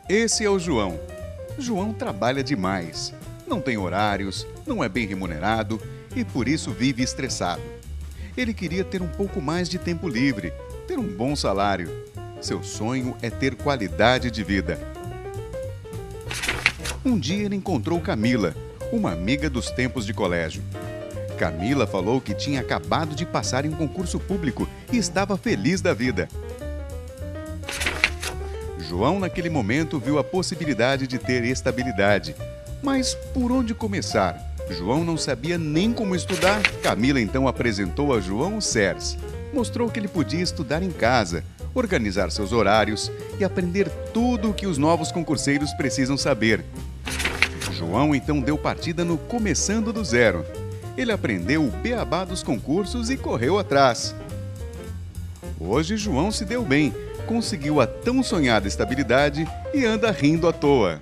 Esse é o João. João trabalha demais. Não tem horários, não é bem remunerado e por isso vive estressado. Ele queria ter um pouco mais de tempo livre, ter um bom salário. Seu sonho é ter qualidade de vida. Um dia ele encontrou Camila, uma amiga dos tempos de colégio. Camila falou que tinha acabado de passar em um concurso público e estava feliz da vida. João, naquele momento, viu a possibilidade de ter estabilidade. Mas por onde começar? João não sabia nem como estudar. Camila então apresentou a João o SERS. Mostrou que ele podia estudar em casa, organizar seus horários e aprender tudo o que os novos concurseiros precisam saber. João então deu partida no Começando do Zero. Ele aprendeu o beabá dos concursos e correu atrás. Hoje João se deu bem, conseguiu a tão sonhada estabilidade e anda rindo à toa.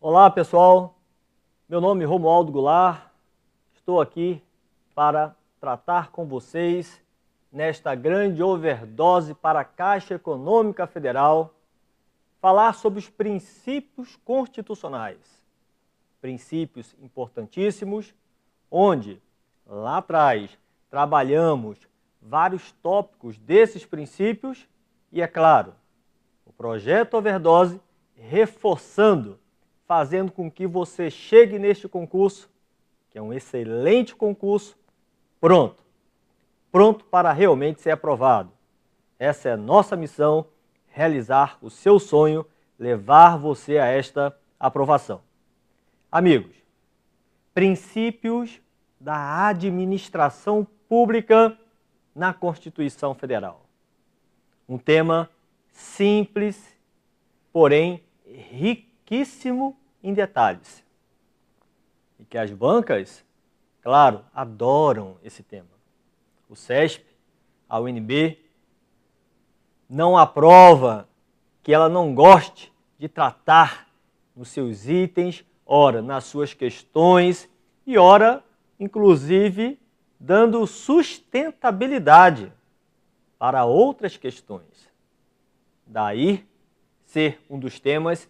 Olá pessoal, meu nome é Romualdo Goulart, estou aqui para tratar com vocês nesta grande overdose para a Caixa Econômica Federal, falar sobre os princípios constitucionais, princípios importantíssimos, onde lá atrás trabalhamos vários tópicos desses princípios e, é claro, o projeto Overdose reforçando, fazendo com que você chegue neste concurso, que é um excelente concurso, pronto para realmente ser aprovado. Essa é a nossa missão, realizar o seu sonho, levar você a esta aprovação. Amigos, princípios da administração pública na Constituição Federal. Um tema simples, porém riquíssimo em detalhes. E que as bancas, claro, adoram esse tema. O CESP, a UNB, não aprova que ela não goste de tratar nos seus itens, ora, nas suas questões e ora, inclusive, dando sustentabilidade para outras questões. Daí ser um dos temas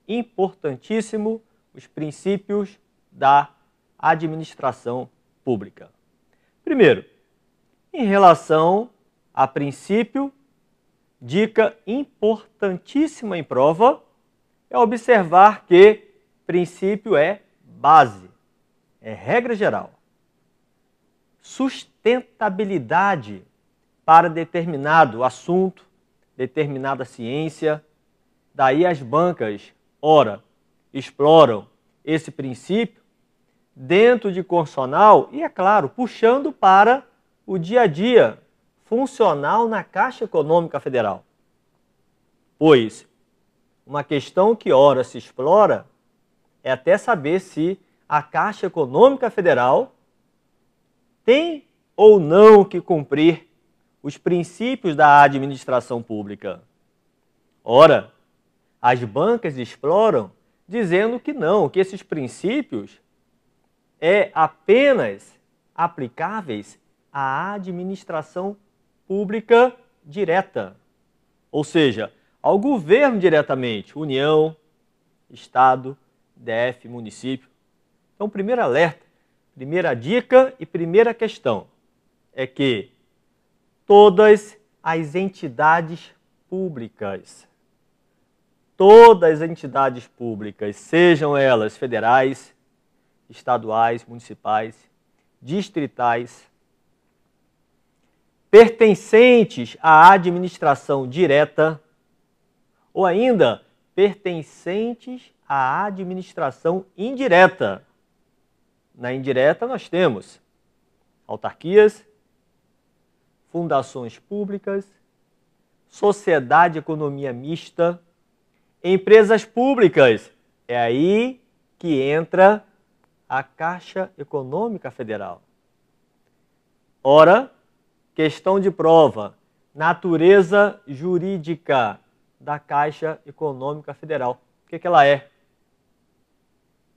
importantíssimo, os princípios da administração pública. Primeiro, em relação a princípio, dica importantíssima em prova é observar que princípio é base, é regra geral. Sustentabilidade para determinado assunto, determinada ciência, daí as bancas, ora, exploram esse princípio dentro de constitucional e, é claro, puxando para o dia a dia funcional na Caixa Econômica Federal. Pois uma questão que, ora, se explora é até saber se a Caixa Econômica Federal tem ou não que cumprir os princípios da administração pública. Ora, as bancas exploram dizendo que não, que esses princípios é apenas aplicáveis à administração pública direta, ou seja, ao governo diretamente, União, Estado, DF, município. Então, primeiro alerta, primeira dica e primeira questão é que todas as entidades públicas, todas as entidades públicas, sejam elas federais, estaduais, municipais, distritais, pertencentes à administração direta ou ainda pertencentes à administração indireta. Na indireta nós temos autarquias, fundações públicas, sociedade e economia mista, empresas públicas. É aí que entra a Caixa Econômica Federal. Ora, questão de prova, natureza jurídica da Caixa Econômica Federal. O que ela é?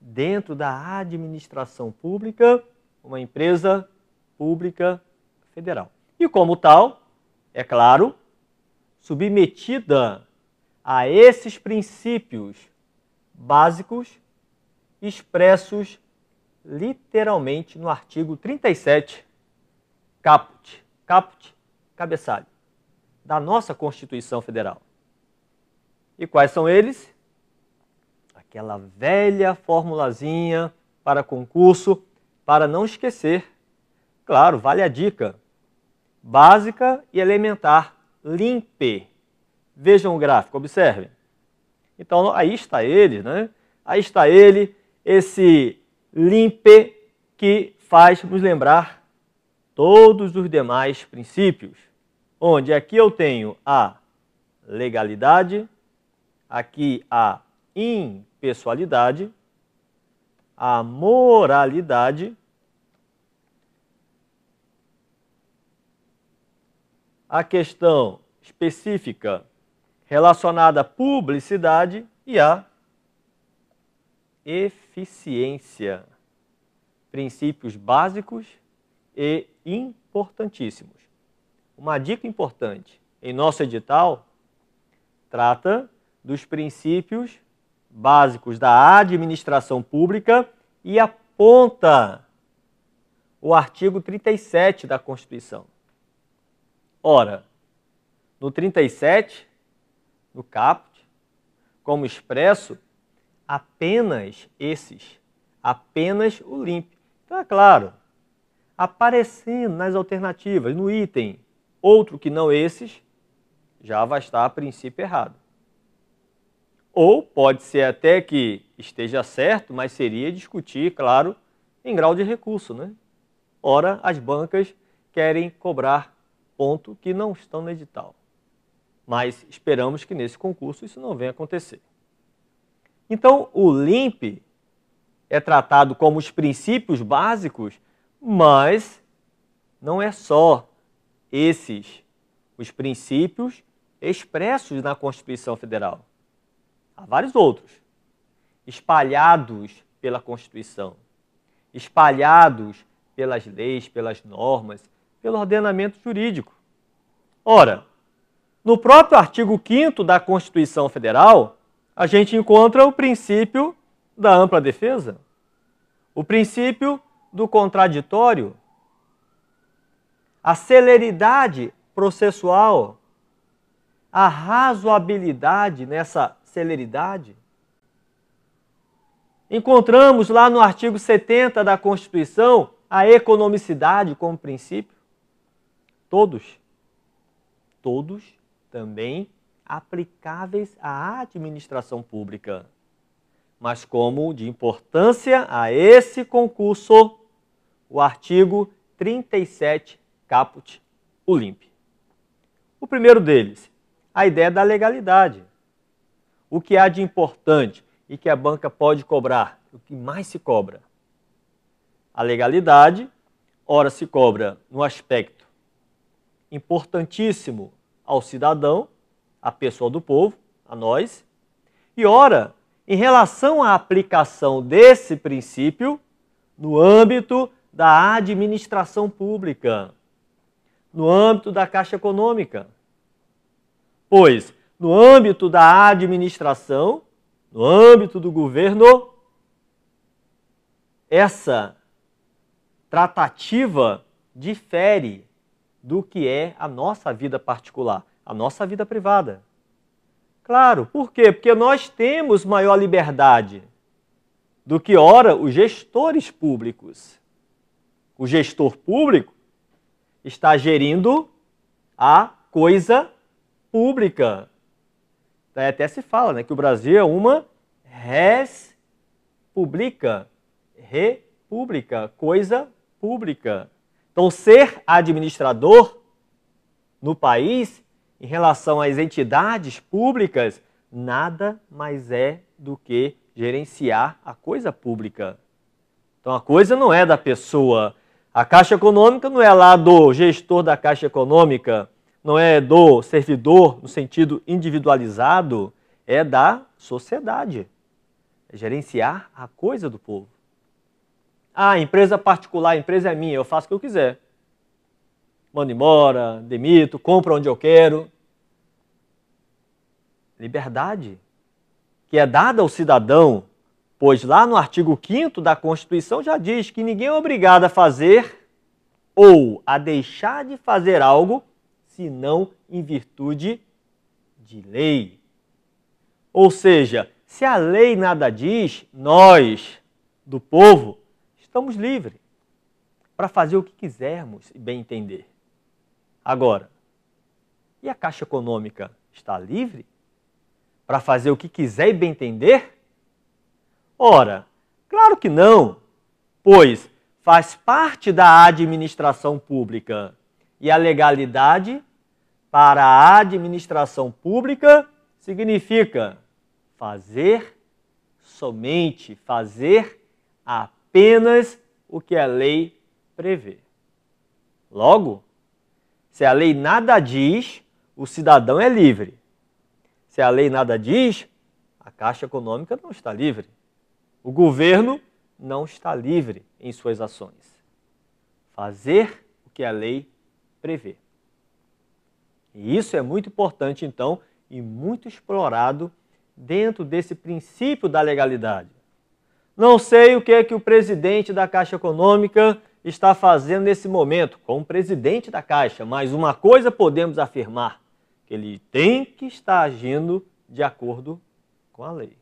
Dentro da administração pública, uma empresa pública federal. E como tal, é claro, submetida a esses princípios básicos expressos literalmente no artigo 37, caput, cabeçalho, da nossa Constituição Federal. E quais são eles? Aquela velha formulazinha para concurso, para não esquecer. Claro, vale a dica. Básica e elementar, LIMPE. Vejam o gráfico, observem. Então, aí está ele, né? Aí está ele, esse LIMPE que faz nos lembrar todos os demais princípios, onde aqui eu tenho a legalidade, aqui a impessoalidade, a moralidade, a questão específica relacionada à publicidade e a eficiência. Princípios básicos e importantíssimos. Uma dica importante em nosso edital trata dos princípios básicos da administração pública e aponta o artigo 37 da Constituição. Ora, no 37, no caput, como expresso, apenas esses, apenas o LIMPE. Então, é claro, aparecendo nas alternativas, no item, outro que não esses, já vai estar a princípio errado. Ou pode ser até que esteja certo, mas seria discutir, claro, em grau de recurso, né? Ora, as bancas querem cobrar ponto que não estão no edital. Mas esperamos que nesse concurso isso não venha acontecer. Então, o LIMPE é tratado como os princípios básicos, mas não é só esses os princípios expressos na Constituição Federal. Há vários outros, espalhados pela Constituição, espalhados pelas leis, pelas normas, pelo ordenamento jurídico. Ora, no próprio artigo 5º da Constituição Federal, a gente encontra o princípio da ampla defesa, o princípio do contraditório, a celeridade processual, a razoabilidade nessa celeridade. Encontramos lá no artigo 70 da Constituição a economicidade como princípio. Todos também aplicáveis à administração pública. Mas como de importância a esse concurso, o artigo 37, caput, o LIMPE. O primeiro deles, a ideia da legalidade. O que há de importante e que a banca pode cobrar, o que mais se cobra? A legalidade, ora se cobra no aspecto importantíssimo ao cidadão, à pessoa do povo, a nós, e ora, em relação à aplicação desse princípio no âmbito da administração pública, no âmbito da Caixa Econômica. Pois, no âmbito da administração, no âmbito do governo, essa tratativa difere do que é a nossa vida particular, a nossa vida privada. Claro, por quê? Porque nós temos maior liberdade do que, ora, os gestores públicos. O gestor público está gerindo a coisa pública. Até se fala, né, que o Brasil é uma res publica, república, coisa pública. Então, ser administrador no país, em relação às entidades públicas, nada mais é do que gerenciar a coisa pública. Então, a coisa não é da pessoa. A Caixa Econômica não é lá do gestor da Caixa Econômica, não é do servidor no sentido individualizado, é da sociedade. É gerenciar a coisa do povo. Ah, empresa particular, a empresa é minha, eu faço o que eu quiser. Mando embora, demito, compro onde eu quero. Liberdade, que é dada ao cidadão, pois lá no artigo 5º da Constituição já diz que ninguém é obrigado a fazer ou a deixar de fazer algo, senão em virtude de lei. Ou seja, se a lei nada diz, nós, do povo, estamos livres para fazer o que quisermos e bem entender. Agora, e a Caixa Econômica está livre para fazer o que quiser e bem entender? Ora, claro que não, pois faz parte da administração pública e a legalidade para a administração pública significa fazer somente, fazer apenas o que a lei prevê. Logo, se a lei nada diz, o cidadão é livre. Se a lei nada diz, a Caixa Econômica não está livre. O governo não está livre em suas ações. Fazer o que a lei prevê. E isso é muito importante, então, e muito explorado dentro desse princípio da legalidade. Não sei o que é que o presidente da Caixa Econômica está fazendo nesse momento, como presidente da Caixa, mas uma coisa podemos afirmar, que ele tem que estar agindo de acordo com a lei.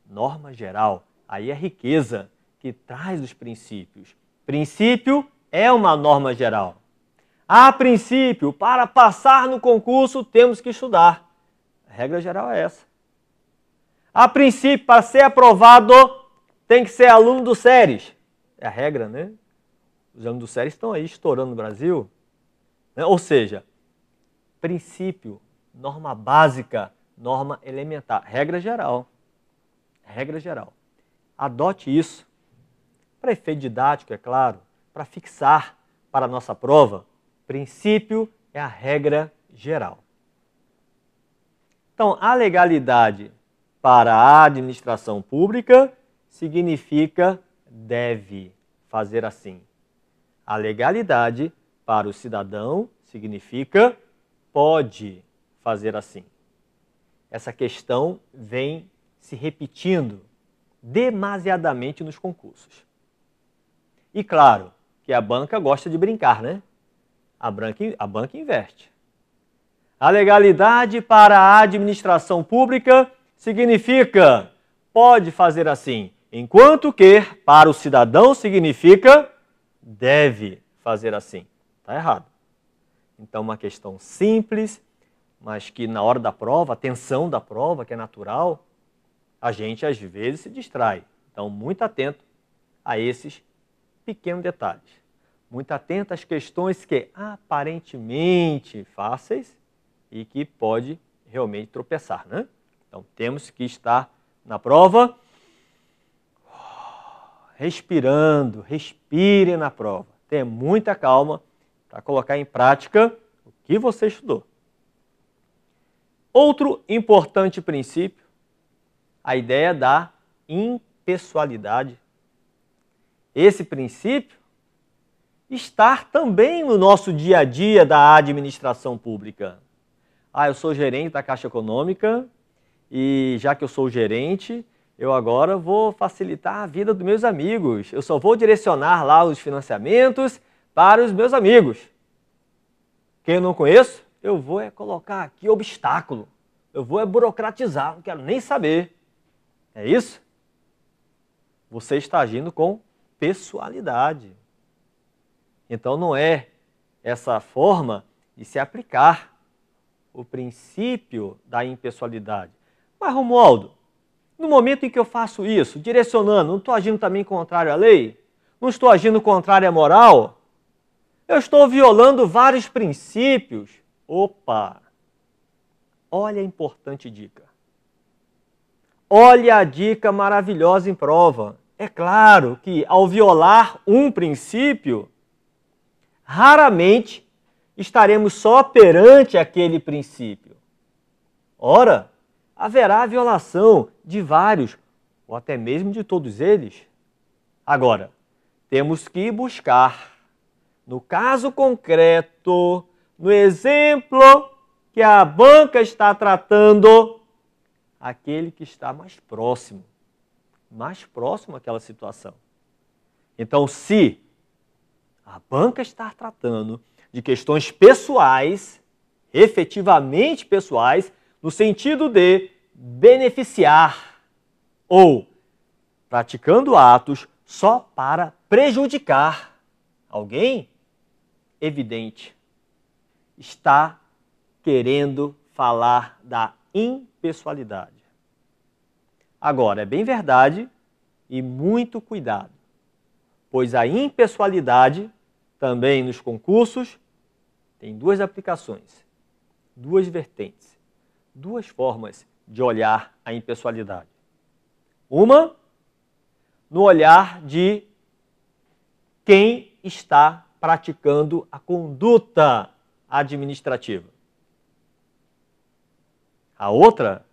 Norma geral, aí é a riqueza que traz os princípios. Princípio é uma norma geral. A princípio, para passar no concurso, temos que estudar. A regra geral é essa. A princípio, para ser aprovado, tem que ser aluno do SERES. É a regra, né? Os alunos do SERES estão aí estourando no Brasil. Né? Ou seja, princípio, norma básica, norma elementar. Regra geral. Regra geral. Adote isso. Para efeito didático, é claro, para fixar para a nossa prova, princípio é a regra geral. Então, a legalidade para a administração pública significa deve fazer assim. A legalidade para o cidadão significa pode fazer assim. Essa questão vem se repetindo demasiadamente nos concursos. E claro que a banca gosta de brincar, né? A banca inverte. A legalidade para a administração pública significa pode fazer assim, enquanto que para o cidadão significa deve fazer assim. Está errado. Então, uma questão simples, mas que na hora da prova, a tensão da prova, que é natural, a gente às vezes se distrai. Então, muito atento a esses pequenos detalhes. Muito atento às questões que aparentemente fáceis e que pode realmente tropeçar, né? Então, temos que estar na prova respirando, respire na prova. Tenha muita calma para colocar em prática o que você estudou. Outro importante princípio, a ideia da impessoalidade. Esse princípio está também no nosso dia a dia da administração pública. Eu sou gerente da Caixa Econômica e já que eu sou gerente, eu agora vou facilitar a vida dos meus amigos. Eu só vou direcionar lá os financiamentos para os meus amigos. Quem eu não conheço, eu vou colocar aqui obstáculo. eu vou burocratizar, não quero nem saber. É isso? Você está agindo com pessoalidade. Então não é essa forma de se aplicar o princípio da impessoalidade. Mas, Romualdo, no momento em que eu faço isso, direcionando, não estou agindo também contrário à lei? Não estou agindo contrário à moral? Eu estou violando vários princípios. Opa! Olha a importante dica. Olha a dica maravilhosa em prova. É claro que ao violar um princípio, raramente estaremos só perante aquele princípio. Ora, haverá violação de vários, ou até mesmo de todos eles. Agora, temos que buscar, no caso concreto, no exemplo que a banca está tratando, aquele que está mais próximo àquela situação. Então, se a banca está tratando de questões pessoais, efetivamente pessoais, no sentido de beneficiar ou praticando atos só para prejudicar alguém, evidente, está querendo falar da impessoalidade. Agora, é bem verdade e muito cuidado, pois a impessoalidade, também nos concursos, tem duas aplicações, duas vertentes, duas formas de olhar a impessoalidade. Uma, no olhar de quem está praticando a conduta administrativa. A outra,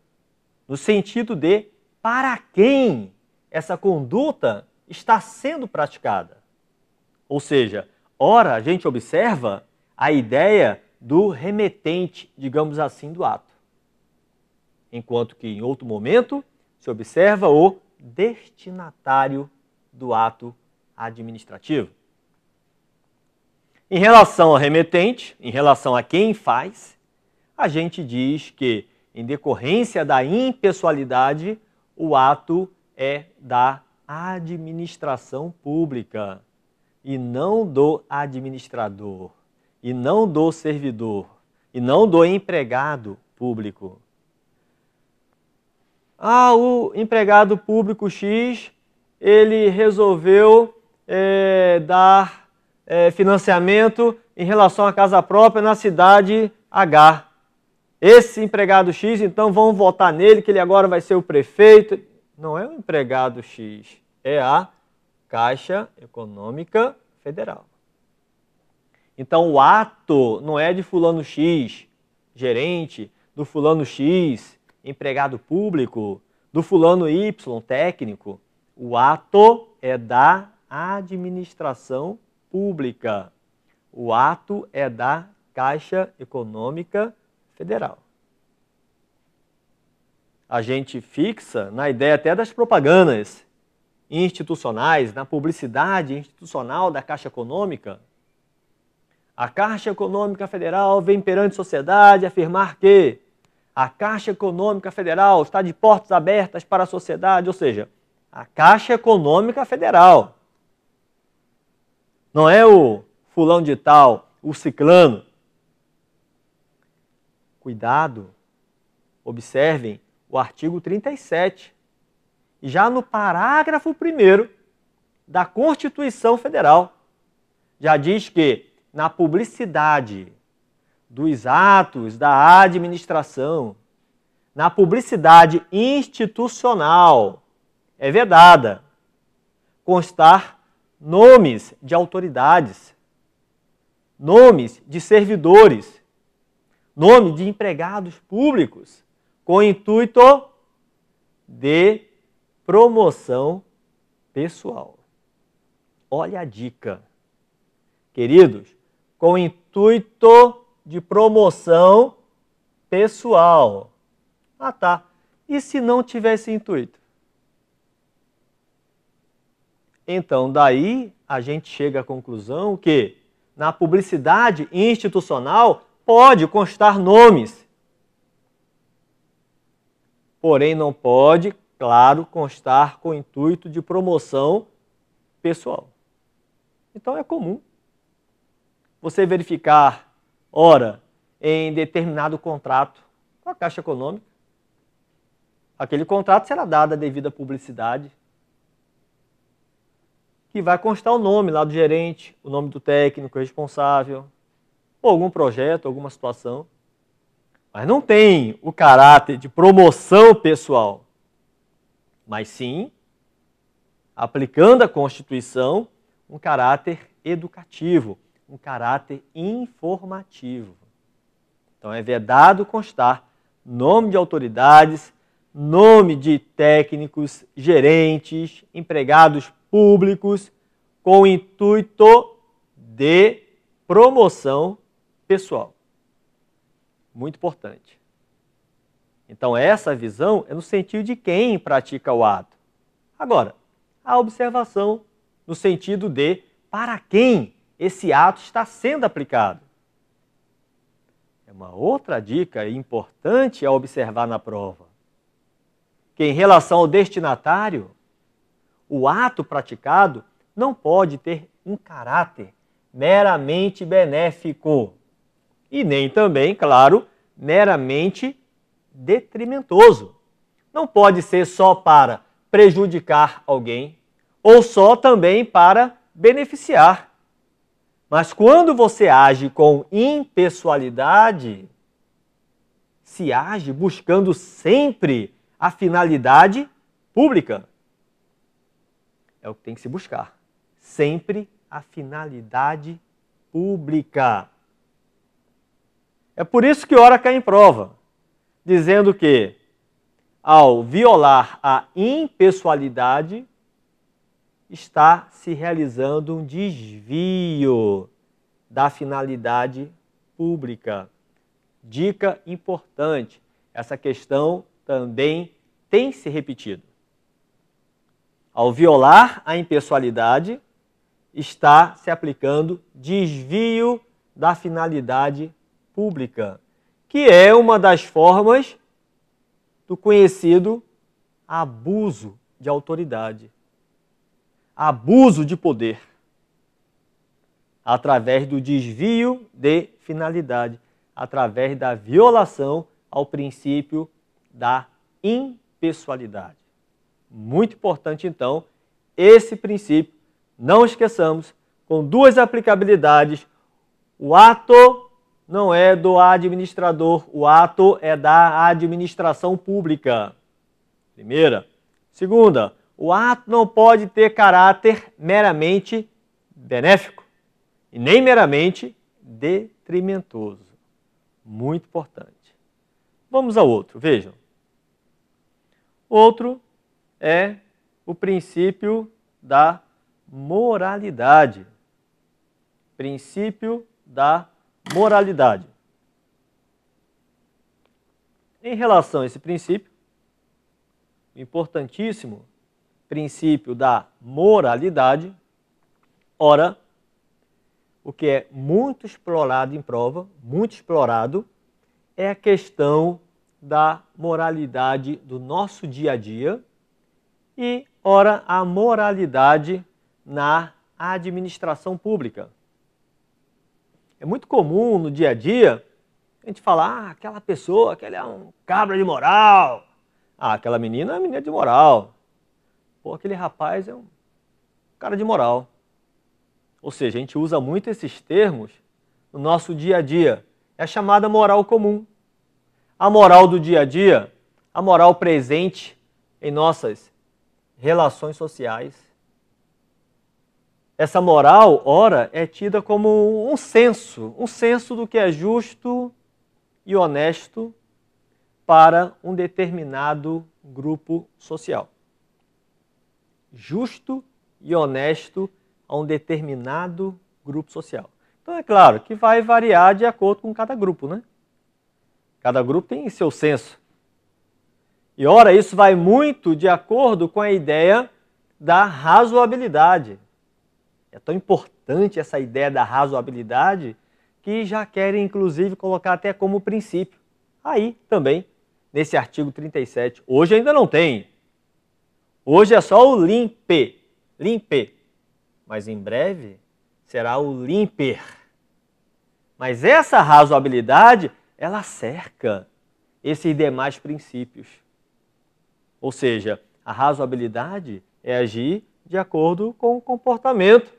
no sentido de para quem essa conduta está sendo praticada. Ou seja, ora a gente observa a ideia do remetente, digamos assim, do ato. Enquanto que em outro momento se observa o destinatário do ato administrativo. Em relação ao remetente, em relação a quem faz, a gente diz que, em decorrência da impessoalidade, o ato é da administração pública e não do administrador, e não do servidor, e não do empregado público. O empregado público X, ele resolveu dar financiamento em relação à casa própria na cidade H. Esse empregado X, então, vamos votar nele, que ele agora vai ser o prefeito. Não é o empregado X, é a Caixa Econômica Federal. Então, o ato não é de fulano X, gerente, do fulano X, empregado público, do fulano Y, técnico. O ato é da administração pública. O ato é da Caixa Econômica Federal. A gente fixa na ideia até das propagandas institucionais, na publicidade institucional da Caixa Econômica. A Caixa Econômica Federal vem perante a sociedade afirmar que a Caixa Econômica Federal está de portas abertas para a sociedade, ou seja, a Caixa Econômica Federal. Não é o fulano de tal, o ciclano. Cuidado, observem o artigo 37. E já no parágrafo 1º da Constituição Federal, já diz que na publicidade dos atos da administração, na publicidade institucional, é vedada constar nomes de autoridades, nomes de servidores, nome de empregados públicos, com o intuito de promoção pessoal. Olha a dica. Queridos, com o intuito de promoção pessoal. Ah, tá. E se não tivesse intuito? Então, daí a gente chega à conclusão que na publicidade institucional pode constar nomes porém não pode, claro, constar com o intuito de promoção pessoal. Então é comum você verificar, ora, em determinado contrato com a Caixa Econômica, aquele contrato será dado a devida publicidade, que vai constar o nome lá do gerente, o nome do técnico responsável, ou algum projeto, alguma situação, mas não tem o caráter de promoção pessoal, mas sim, aplicando a Constituição, um caráter educativo, um caráter informativo. Então é vedado constar nome de autoridades, nome de técnicos, gerentes, empregados públicos, com o intuito de promoção pessoal. Muito importante. Então essa visão é no sentido de quem pratica o ato. Agora, a observação no sentido de para quem esse ato está sendo aplicado. É uma outra dica importante a observar na prova. Que em relação ao destinatário, o ato praticado não pode ter um caráter meramente benéfico e nem também, claro, meramente detrimentoso. Não pode ser só para prejudicar alguém ou só também para beneficiar. Mas quando você age com impessoalidade, se age buscando sempre a finalidade pública. É o que tem que se buscar. Sempre a finalidade pública. É por isso que ora cai em prova, dizendo que, ao violar a impessoalidade, está se realizando um desvio da finalidade pública. Dica importante, essa questão também tem se repetido. Ao violar a impessoalidade, está se aplicando desvio da finalidade pública, que é uma das formas do conhecido abuso de autoridade, abuso de poder, através do desvio de finalidade, através da violação ao princípio da impessoalidade. Muito importante, então, esse princípio, não esqueçamos, com duas aplicabilidades. O ato não é do administrador, o ato é da administração pública. Primeira. Segunda, o ato não pode ter caráter meramente benéfico e nem meramente detrimentoso. Muito importante. Vamos ao outro, vejam. Outro é o princípio da moralidade. Princípio da moralidade. Em relação a esse princípio, o importantíssimo princípio da moralidade, ora, o que é muito explorado em prova, muito explorado, é a questão da moralidade do nosso dia a dia e, ora, a moralidade na administração pública. É muito comum no dia a dia a gente falar, aquela pessoa, aquele é um cabra de moral, aquela menina é uma menina de moral, pô, aquele rapaz é um cara de moral. Ou seja, a gente usa muito esses termos no nosso dia a dia. É a chamada moral comum. A moral do dia a dia, a moral presente em nossas relações sociais. Essa moral, ora, é tida como um senso do que é justo e honesto para um determinado grupo social. Justo e honesto a um determinado grupo social. Então é claro que vai variar de acordo com cada grupo, né? Cada grupo tem seu senso. E ora, isso vai muito de acordo com a ideia da razoabilidade. É tão importante essa ideia da razoabilidade que já querem, inclusive, colocar até como princípio. Aí, também, nesse artigo 37. Hoje ainda não tem. Hoje é só o limpe, mas em breve será o limper. Mas essa razoabilidade, ela cerca esses demais princípios. Ou seja, a razoabilidade é agir de acordo com o comportamento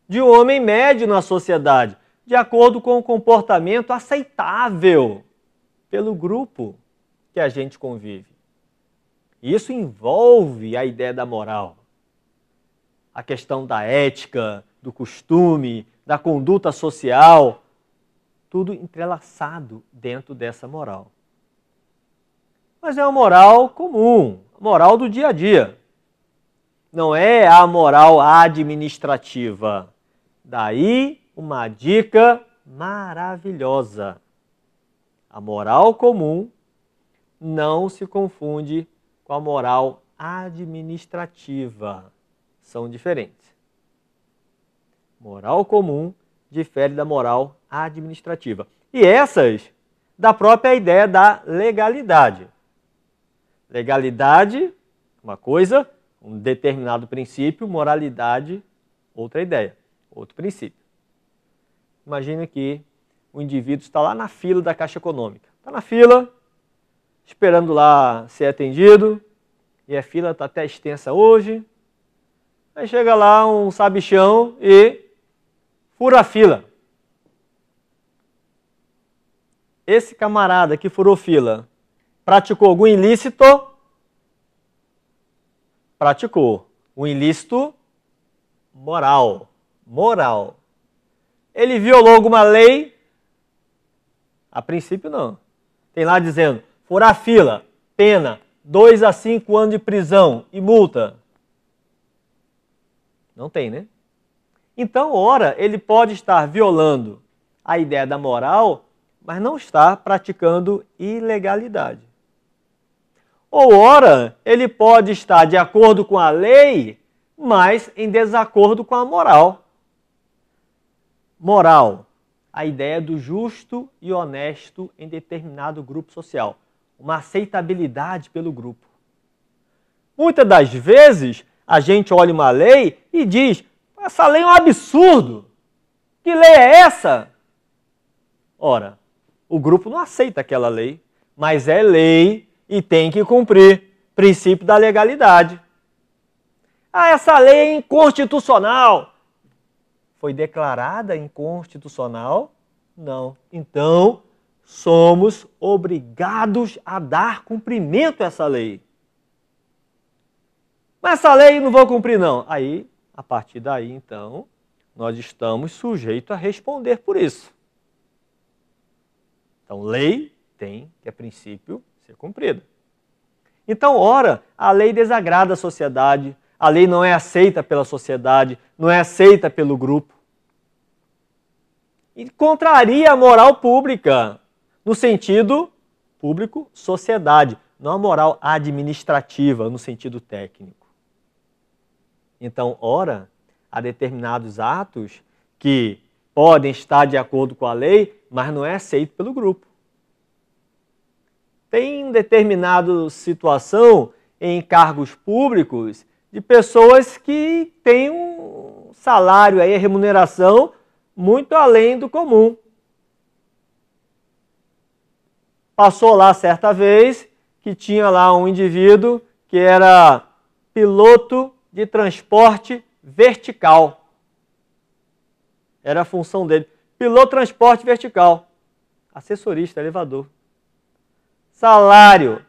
de um homem médio na sociedade, de acordo com o comportamento aceitável pelo grupo que a gente convive. Isso envolve a ideia da moral, a questão da ética, do costume, da conduta social, tudo entrelaçado dentro dessa moral. Mas é uma moral comum, a moral do dia a dia. Não é a moral administrativa. Daí uma dica maravilhosa. A moral comum não se confunde com a moral administrativa. São diferentes. Moral comum difere da moral administrativa. E essas da própria ideia da legalidade. Legalidade, uma coisa, um determinado princípio, moralidade, outra ideia, outro princípio. Imagine que o indivíduo está lá na fila da Caixa Econômica. Está na fila, esperando lá ser atendido, e a fila está até extensa hoje. Aí chega lá um sabichão e fura a fila. Esse camarada que furou fila praticou algum ilícito? Praticou. Um ilícito moral. Ele violou alguma lei? A princípio não. Tem lá dizendo, furar fila, pena, 2 a 5 anos de prisão e multa. Não tem, né? Então, ora, ele pode estar violando a ideia da moral, mas não está praticando ilegalidade. Ou, ora, ele pode estar de acordo com a lei, mas em desacordo com a moral. Moral, a ideia do justo e honesto em determinado grupo social. Uma aceitabilidade pelo grupo. Muitas das vezes, a gente olha uma lei e diz, essa lei é um absurdo. Que lei é essa? Ora, o grupo não aceita aquela lei, mas é lei e tem que cumprir. Princípio da legalidade. Ah, essa lei é inconstitucional. Foi declarada inconstitucional? Não. Então, somos obrigados a dar cumprimento a essa lei. Mas essa lei não vou cumprir, não. Aí, a partir daí, então, nós estamos sujeitos a responder por isso. Então, lei tem que, a princípio, ser cumprida. Então, ora, a lei desagrada a sociedade, a lei não é aceita pela sociedade, não é aceita pelo grupo. E contraria a moral pública, no sentido público, sociedade, não a moral administrativa, no sentido técnico. Então, ora, há determinados atos que podem estar de acordo com a lei, mas não é aceito pelo grupo. Tem determinada situação em cargos públicos de pessoas que têm um salário, aí, remuneração muito além do comum. Passou lá certa vez que tinha lá um indivíduo que era piloto de transporte vertical. Era a função dele. Piloto de transporte vertical. Assessorista, elevador. Salário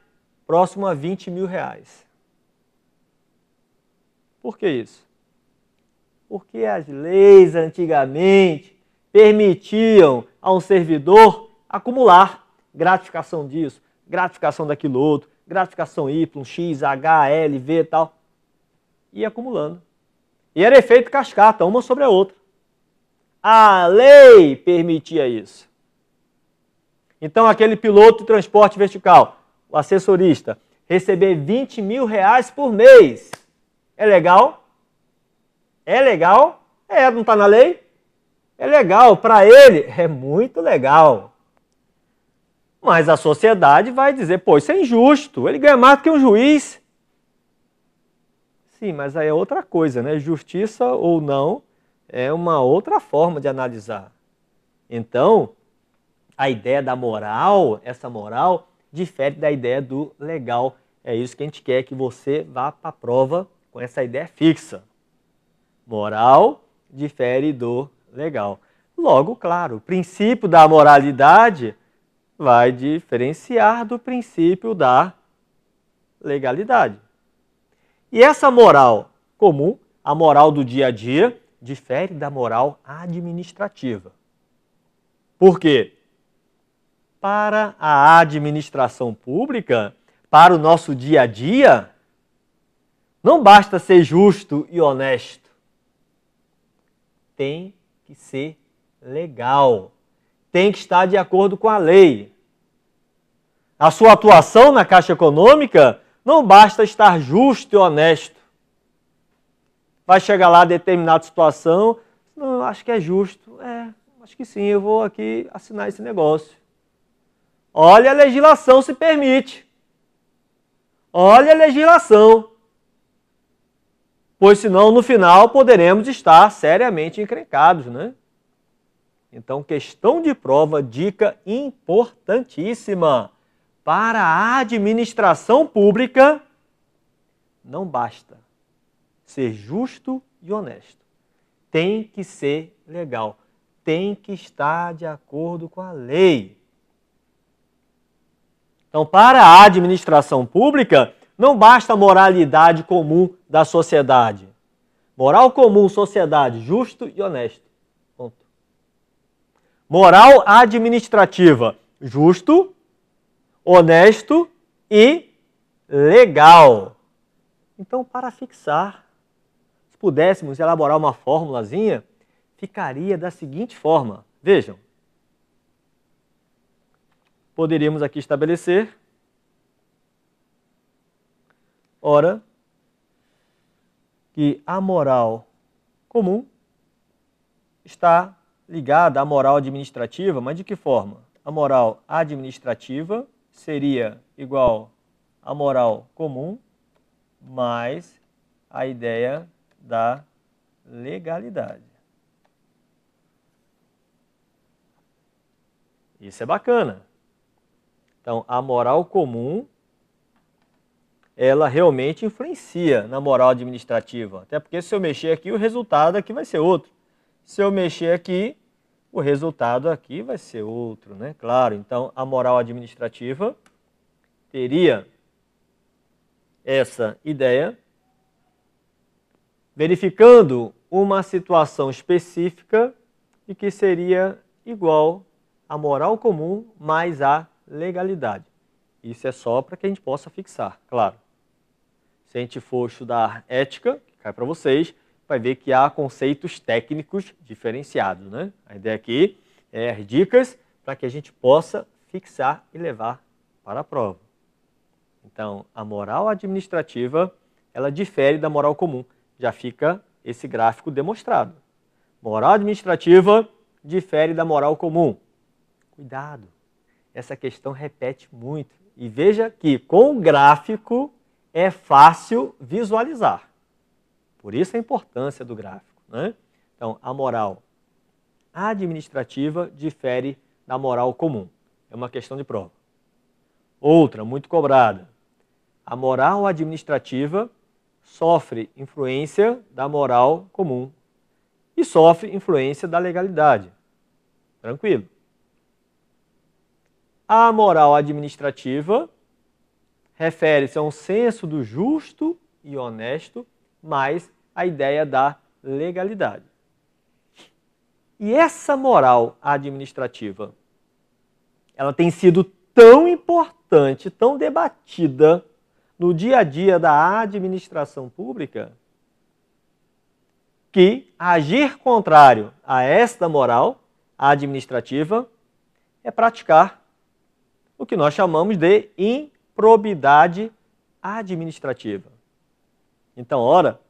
próximo a 20 mil reais. Por que isso? Porque as leis antigamente permitiam a um servidor acumular gratificação disso, gratificação daquilo outro, gratificação Y, X, H, L, V e tal. E acumulando. E era efeito cascata, uma sobre a outra. A lei permitia isso. Então, aquele piloto de transporte vertical, o assessorista, receber 20 mil reais por mês. É legal? É legal? É, não está na lei? É legal. Para ele, é muito legal. Mas a sociedade vai dizer, pô, isso é injusto, ele ganha mais do que um juiz. Sim, mas aí é outra coisa, né? Justiça ou não é uma outra forma de analisar. Então, a ideia da moral, essa moral, difere da ideia do legal. É isso que a gente quer, que você vá para a prova com essa ideia fixa. Moral difere do legal. Logo, claro, o princípio da moralidade vai diferenciar do princípio da legalidade. E essa moral comum, a moral do dia a dia, difere da moral administrativa. Por quê? Para a administração pública, para o nosso dia a dia, não basta ser justo e honesto. Tem que ser legal. Tem que estar de acordo com a lei. A sua atuação na Caixa Econômica não basta estar justo e honesto. Vai chegar lá determinada situação, não, acho que é justo. Acho que sim, eu vou aqui assinar esse negócio. Olha, a legislação se permite. Olha a legislação. Pois senão, no final, poderemos estar seriamente encrencados, né? Então, questão de prova, dica importantíssima. Para a administração pública, não basta ser justo e honesto. Tem que ser legal. Tem que estar de acordo com a lei. Então, para a administração pública, não basta a moralidade comum da sociedade. Moral comum, sociedade, justo e honesto. Ponto. Moral administrativa, justo, honesto e legal. Então, para fixar, se pudéssemos elaborar uma formulazinha, ficaria da seguinte forma. Vejam. Poderíamos aqui estabelecer, ora, que a moral comum está ligada à moral administrativa, mas de que forma? A moral administrativa seria igual à moral comum mais a ideia da legalidade. Isso é bacana. Então, a moral comum, ela realmente influencia na moral administrativa. Até porque se eu mexer aqui, o resultado aqui vai ser outro. Se eu mexer aqui, o resultado aqui vai ser outro, né? Claro, então a moral administrativa teria essa ideia, verificando uma situação específica e que seria igual à moral comum mais a legalidade. Isso é só para que a gente possa fixar, claro. Se a gente for estudar ética, que cai para vocês, vai ver que há conceitos técnicos diferenciados, né? A ideia aqui é as dicas para que a gente possa fixar e levar para a prova. Então, a moral administrativa, ela difere da moral comum. Já fica esse gráfico demonstrado. Moral administrativa difere da moral comum. Cuidado! Essa questão repete muito. E veja que com o gráfico é fácil visualizar. Por isso a importância do gráfico, né? Então, a moral administrativa difere da moral comum. É uma questão de prova. Outra, muito cobrada. A moral administrativa sofre influência da moral comum e sofre influência da legalidade. Tranquilo. A moral administrativa refere-se a um senso do justo e honesto, mais a ideia da legalidade. E essa moral administrativa, ela tem sido tão importante, tão debatida no dia a dia da administração pública, que agir contrário a esta moral administrativa é praticar o que nós chamamos de improbidade administrativa. Então, ora,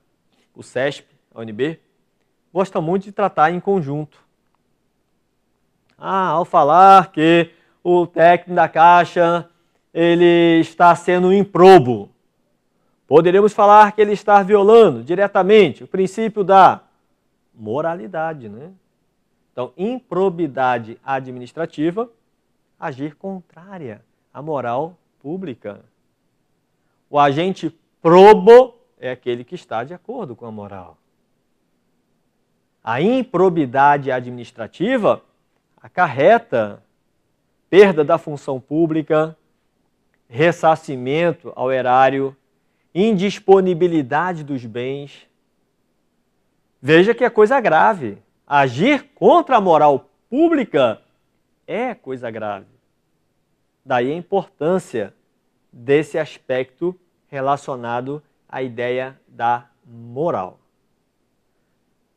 o CESP, a UNB, gosta muito de tratar em conjunto. Ao falar que o técnico da Caixa ele está sendo improbo. Poderíamos falar que ele está violando diretamente o princípio da moralidade, né? Então, improbidade administrativa, agir contrária à moral pública. O agente probo é aquele que está de acordo com a moral. A improbidade administrativa acarreta perda da função pública, ressarcimento ao erário, indisponibilidade dos bens. Veja que é coisa grave. Agir contra a moral pública é coisa grave. Daí a importância desse aspecto relacionado à ideia da moral.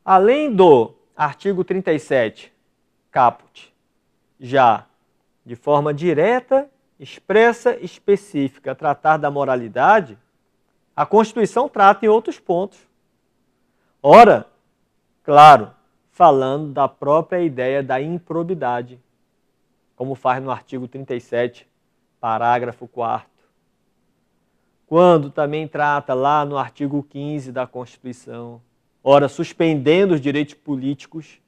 Além do artigo 37, caput, já de forma direta, expressa, específica, tratar da moralidade, a Constituição trata em outros pontos. Ora, claro, falando da própria ideia da improbidade, como faz no artigo 37, parágrafo 4º. Quando também trata lá no artigo 15 da Constituição, ora, suspendendo os direitos políticos.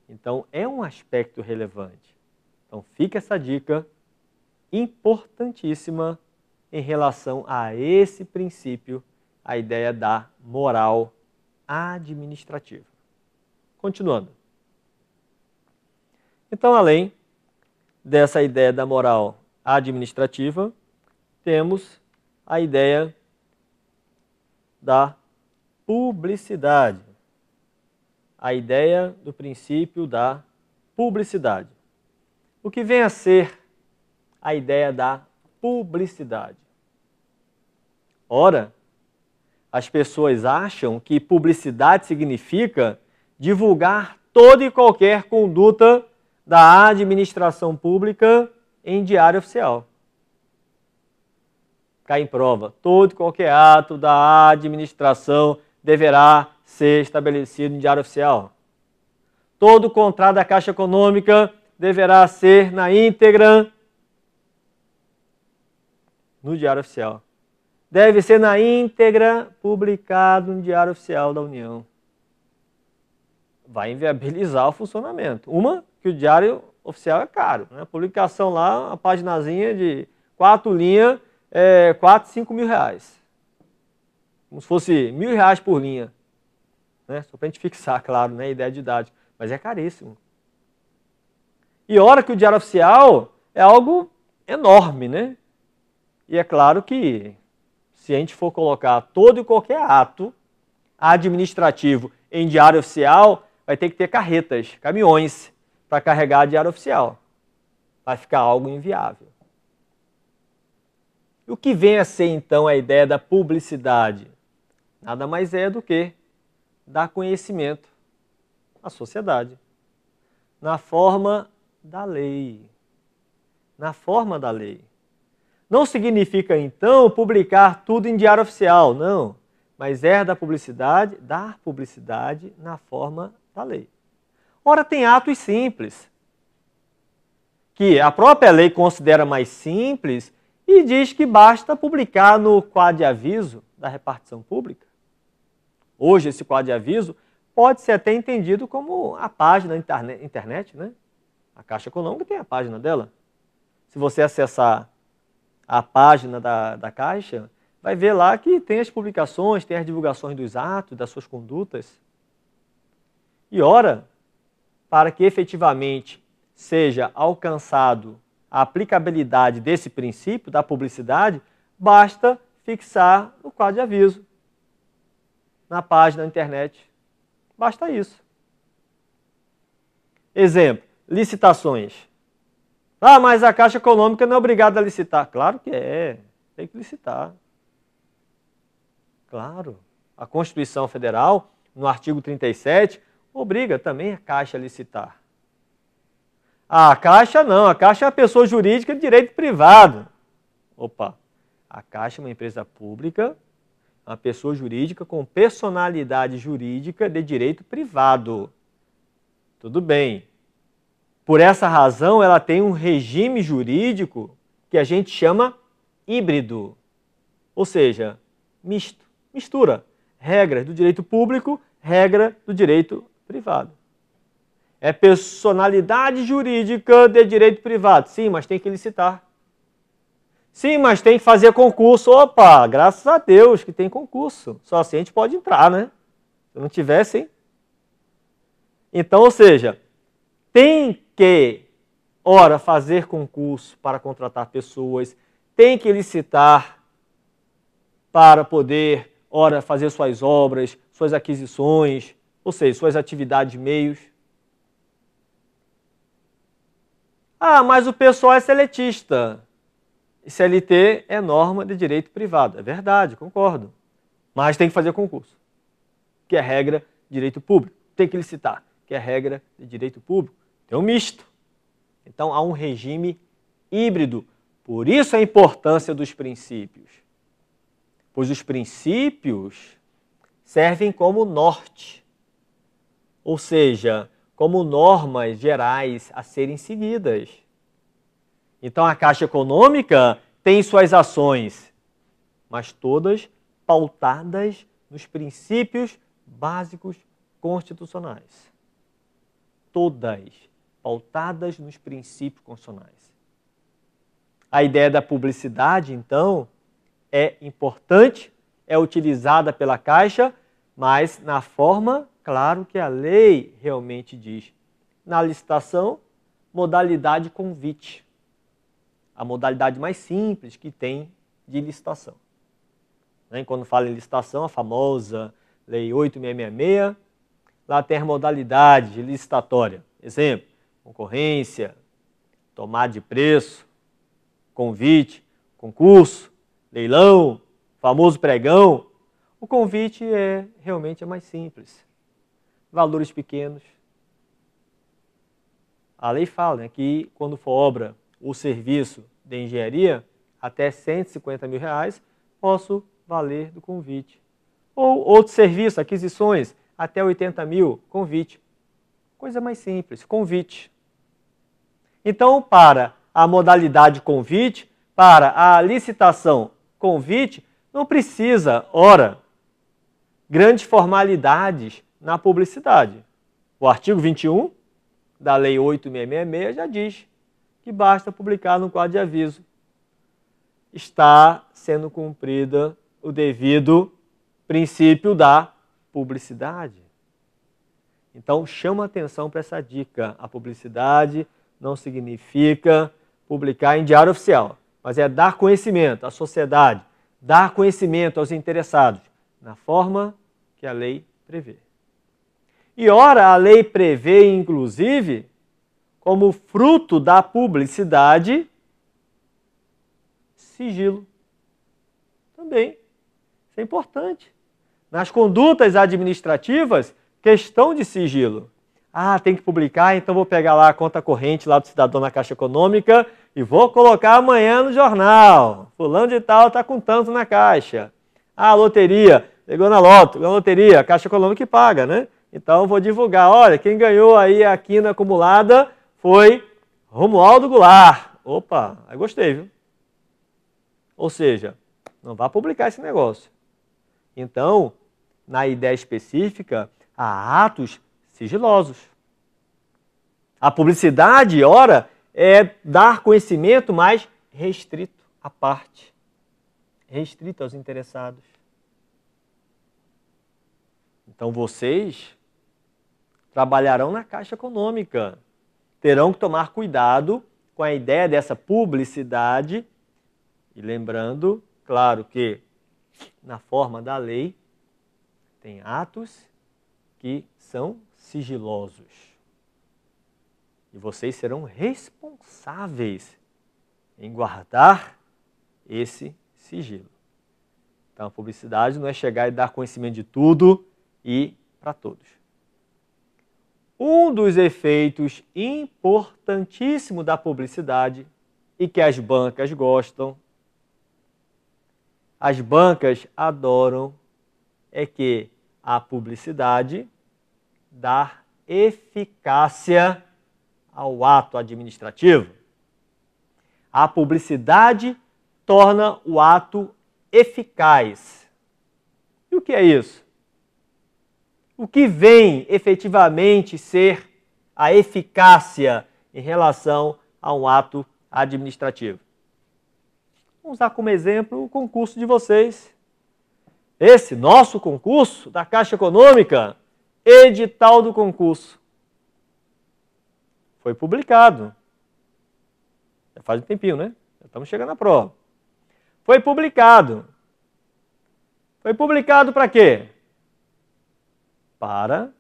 Então, é um aspecto relevante. Então, fica essa dica importantíssima em relação a esse princípio, a ideia da moral administrativa. Continuando. Então, além dessa ideia da moral administrativa, temos a ideia da publicidade. A ideia do princípio da publicidade. O que vem a ser a ideia da publicidade? Ora, as pessoas acham que publicidade significa divulgar toda e qualquer conduta da administração pública em diário oficial. Cai em prova, todo e qualquer ato da administração deverá ser estabelecido em diário oficial. Todo contrato da Caixa Econômica deverá ser na íntegra no diário oficial. Deve ser na íntegra publicado no diário oficial da União. Vai inviabilizar o funcionamento. Uma, que o diário oficial é caro, né? A publicação lá, uma paginazinha de 4 linhas, 4, 5 mil reais. Como se fosse R$1.000 por linha. Né? Só para a gente fixar, claro, né? A ideia didática. Mas é caríssimo. E ora que o diário oficial é algo enorme, né? E é claro que se a gente for colocar todo e qualquer ato administrativo em diário oficial, vai ter que ter carretas, caminhões, para carregar diário oficial. Vai ficar algo inviável. E o que vem a ser, então, a ideia da publicidade? Nada mais é do que dar conhecimento à sociedade, na forma da lei. Na forma da lei. Não significa, então, publicar tudo em diário oficial, não. Mas é dar publicidade na forma da lei. Ora, tem atos simples, que a própria lei considera mais simples e diz que basta publicar no quadro de aviso da repartição pública. Hoje, esse quadro de aviso pode ser até entendido como a página da internet, né? A Caixa Econômica tem a página dela. Se você acessar a página da Caixa, vai ver lá que tem as publicações, tem as divulgações dos atos, das suas condutas. E ora, para que efetivamente seja alcançado a aplicabilidade desse princípio da publicidade, basta fixar no quadro de aviso, na página da internet. Basta isso. Exemplo, licitações. Ah, mas a Caixa Econômica não é obrigada a licitar. Claro que é, tem que licitar. Claro, a Constituição Federal, no artigo 37, obriga também a Caixa a licitar. A Caixa não, a Caixa é uma pessoa jurídica de direito privado. Opa, a Caixa é uma empresa pública, uma pessoa jurídica com personalidade jurídica de direito privado. Tudo bem. Por essa razão, ela tem um regime jurídico que a gente chama híbrido, ou seja, misto, mistura regras do direito público, regra do direito privado. É personalidade jurídica de direito privado. Sim, mas tem que licitar. Sim, mas tem que fazer concurso. Opa, graças a Deus que tem concurso. Só assim a gente pode entrar, né? Se não tivesse, hein? Então, ou seja, tem que, ora, fazer concurso para contratar pessoas, tem que licitar para poder, ora, fazer suas obras, suas aquisições, ou seja, suas atividades meios. Ah, mas o pessoal é seletista. CLT é norma de direito privado. É verdade, concordo. Mas tem que fazer concurso, que é regra de direito público. Tem que licitar, que é regra de direito público. Tem um misto. Então, há um regime híbrido. Por isso a importância dos princípios. Pois os princípios servem como norte, ou seja, como normas gerais a serem seguidas. Então, a Caixa Econômica tem suas ações, mas todas pautadas nos princípios básicos constitucionais. Todas pautadas nos princípios constitucionais. A ideia da publicidade, então, é importante, é utilizada pela Caixa, mas na forma, claro, que a lei realmente diz. Na licitação, modalidade convite. A modalidade mais simples que tem de licitação. Quando fala em licitação, a famosa Lei 8.666, lá tem a modalidade licitatória. Exemplo, concorrência, tomada de preço, convite, concurso, leilão, famoso pregão. O convite realmente é mais simples. Valores pequenos. A lei fala que quando for obra ou serviço de engenharia, até R$150 mil, posso valer do convite. Ou outro serviço, aquisições, até 80 mil, convite. Coisa mais simples, convite. Então, para a modalidade convite, para a licitação convite, não precisa, ora, grandes formalidades na publicidade. O artigo 21 da Lei 8.666 já diz que basta publicar no quadro de aviso. Está sendo cumprida o devido princípio da publicidade. Então, chama atenção para essa dica. A publicidade não significa publicar em diário oficial, mas é dar conhecimento à sociedade, dar conhecimento aos interessados, na forma que a lei prevê. E ora, a lei prevê, inclusive, como fruto da publicidade, sigilo. Também. Isso é importante. Nas condutas administrativas, questão de sigilo. Ah, tem que publicar, então vou pegar lá a conta corrente lá do cidadão na Caixa Econômica e vou colocar amanhã no jornal. Fulano de tal está com tanto na Caixa. Ah, loteria, pegou na loteria, a Caixa Econômica que paga, né? Então vou divulgar, olha, quem ganhou aí a quina acumulada foi Romualdo Goulart. Opa, aí gostei, viu? Ou seja, não vá publicar esse negócio. Então, na ideia específica, há atos sigilosos. A publicidade, ora, é dar conhecimento mais restrito à parte, restrito aos interessados. Então, vocês trabalharão na Caixa Econômica. Terão que tomar cuidado com a ideia dessa publicidade. E lembrando, claro que na forma da lei, tem atos que são sigilosos. E vocês serão responsáveis em guardar esse sigilo. Então, a publicidade não é chegar e dar conhecimento de tudo e para todos. Um dos efeitos importantíssimos da publicidade e que as bancas gostam, as bancas adoram, é que a publicidade dá eficácia ao ato administrativo. A publicidade torna o ato eficaz. E o que é isso? O que vem efetivamente ser a eficácia em relação a um ato administrativo? Vamos usar como exemplo o concurso de vocês. Esse nosso concurso da Caixa Econômica, edital do concurso, foi publicado. Já faz um tempinho, né? Já estamos chegando à prova. Foi publicado. Foi publicado para quê? Para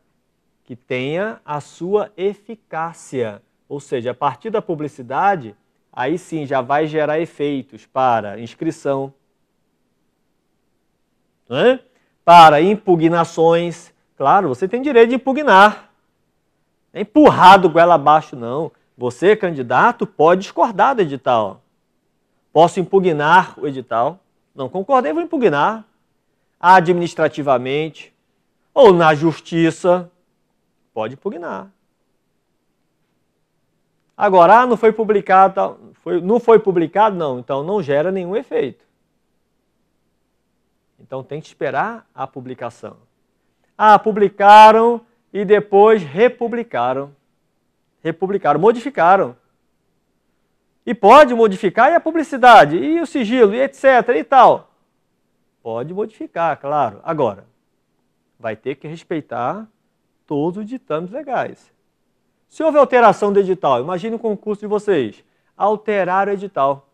que tenha a sua eficácia. Ou seja, a partir da publicidade, aí sim já vai gerar efeitos para inscrição, né? Para impugnações. Claro, você tem direito de impugnar. Não é empurrado goela abaixo, não. Você, candidato, pode discordar do edital. Posso impugnar o edital. Não concordei, vou impugnar. Administrativamente ou na justiça, pode impugnar. Agora, não foi publicado, não foi publicado, não, então não gera nenhum efeito. Então tem que esperar a publicação. Publicaram e depois republicaram. Republicaram, modificaram. E pode modificar e a publicidade, e o sigilo, e etc. e tal. Pode modificar, claro. Agora, vai ter que respeitar todos os ditames legais. Se houve alteração do edital, imagine o concurso de vocês, alterar o edital.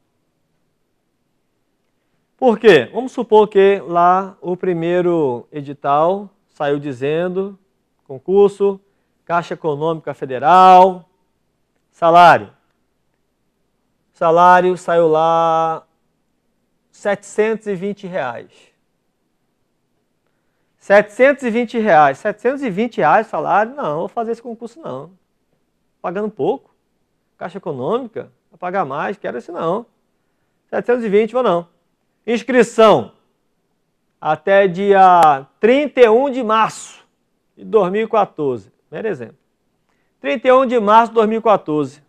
Por quê? Vamos supor que lá o primeiro edital saiu dizendo, concurso, Caixa Econômica Federal, salário. Salário saiu lá R$720. R$720 salário? Não, vou fazer esse concurso não. Pagando pouco. Caixa Econômica, vai pagar mais, quero esse não. 720, vou não. Inscrição até dia 31 de março de 2014. Primeiro exemplo. 31 de março de 2014.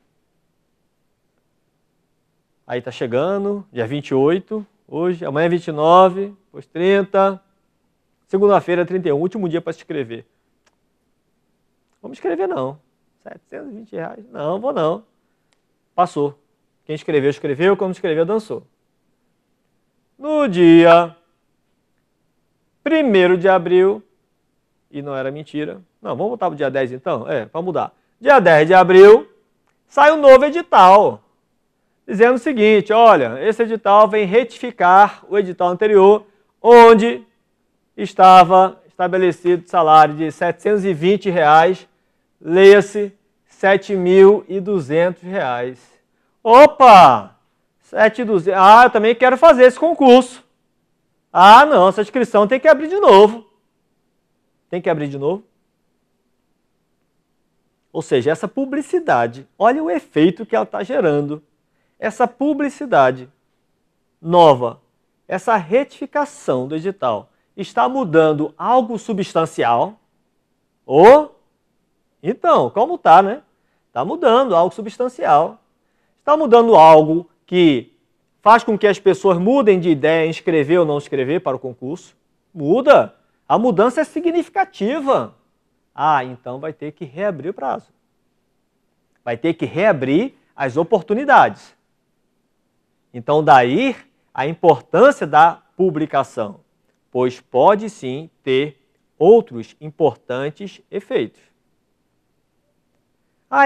Aí está chegando, dia 28, hoje, amanhã é 29, depois 30, segunda-feira é 31, último dia para se inscrever. Vamos escrever não. R$720, não, vou não. Passou. Quem escreveu, escreveu, como escreveu, dançou. No dia 1º de abril, e não era mentira, não, vamos voltar para o dia 10 então? Para mudar. Dia 10 de abril, sai um novo edital, dizendo o seguinte, olha, esse edital vem retificar o edital anterior, onde estava estabelecido salário de R$720, leia-se R$7.200. Opa! 7.200. Eu também quero fazer esse concurso. Não, essa inscrição tem que abrir de novo. Tem que abrir de novo. Ou seja, essa publicidade, olha o efeito que ela está gerando. Essa publicidade nova, essa retificação do edital, está mudando algo substancial? Então, como está, né? Está mudando algo substancial. Está mudando algo que faz com que as pessoas mudem de ideia em inscrever ou não inscrever para o concurso. Muda. A mudança é significativa. Então vai ter que reabrir o prazo. Vai ter que reabrir as oportunidades. Então daí a importância da publicação, pois pode sim ter outros importantes efeitos.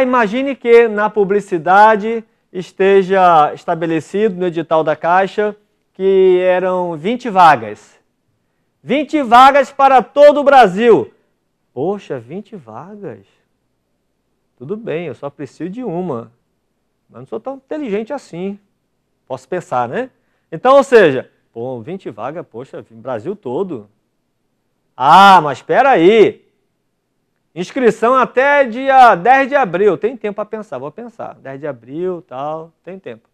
Imagine que na publicidade esteja estabelecido no edital da Caixa que eram 20 vagas. 20 vagas para todo o Brasil. Poxa, 20 vagas? Tudo bem, eu só preciso de uma. Mas não sou tão inteligente assim. Posso pensar, né? Então, ou seja, 20 vagas, poxa, Brasil todo. Mas espera aí. Inscrição até dia 10 de abril. Tem tempo para pensar, vou pensar. 10 de abril, tal, tem tempo.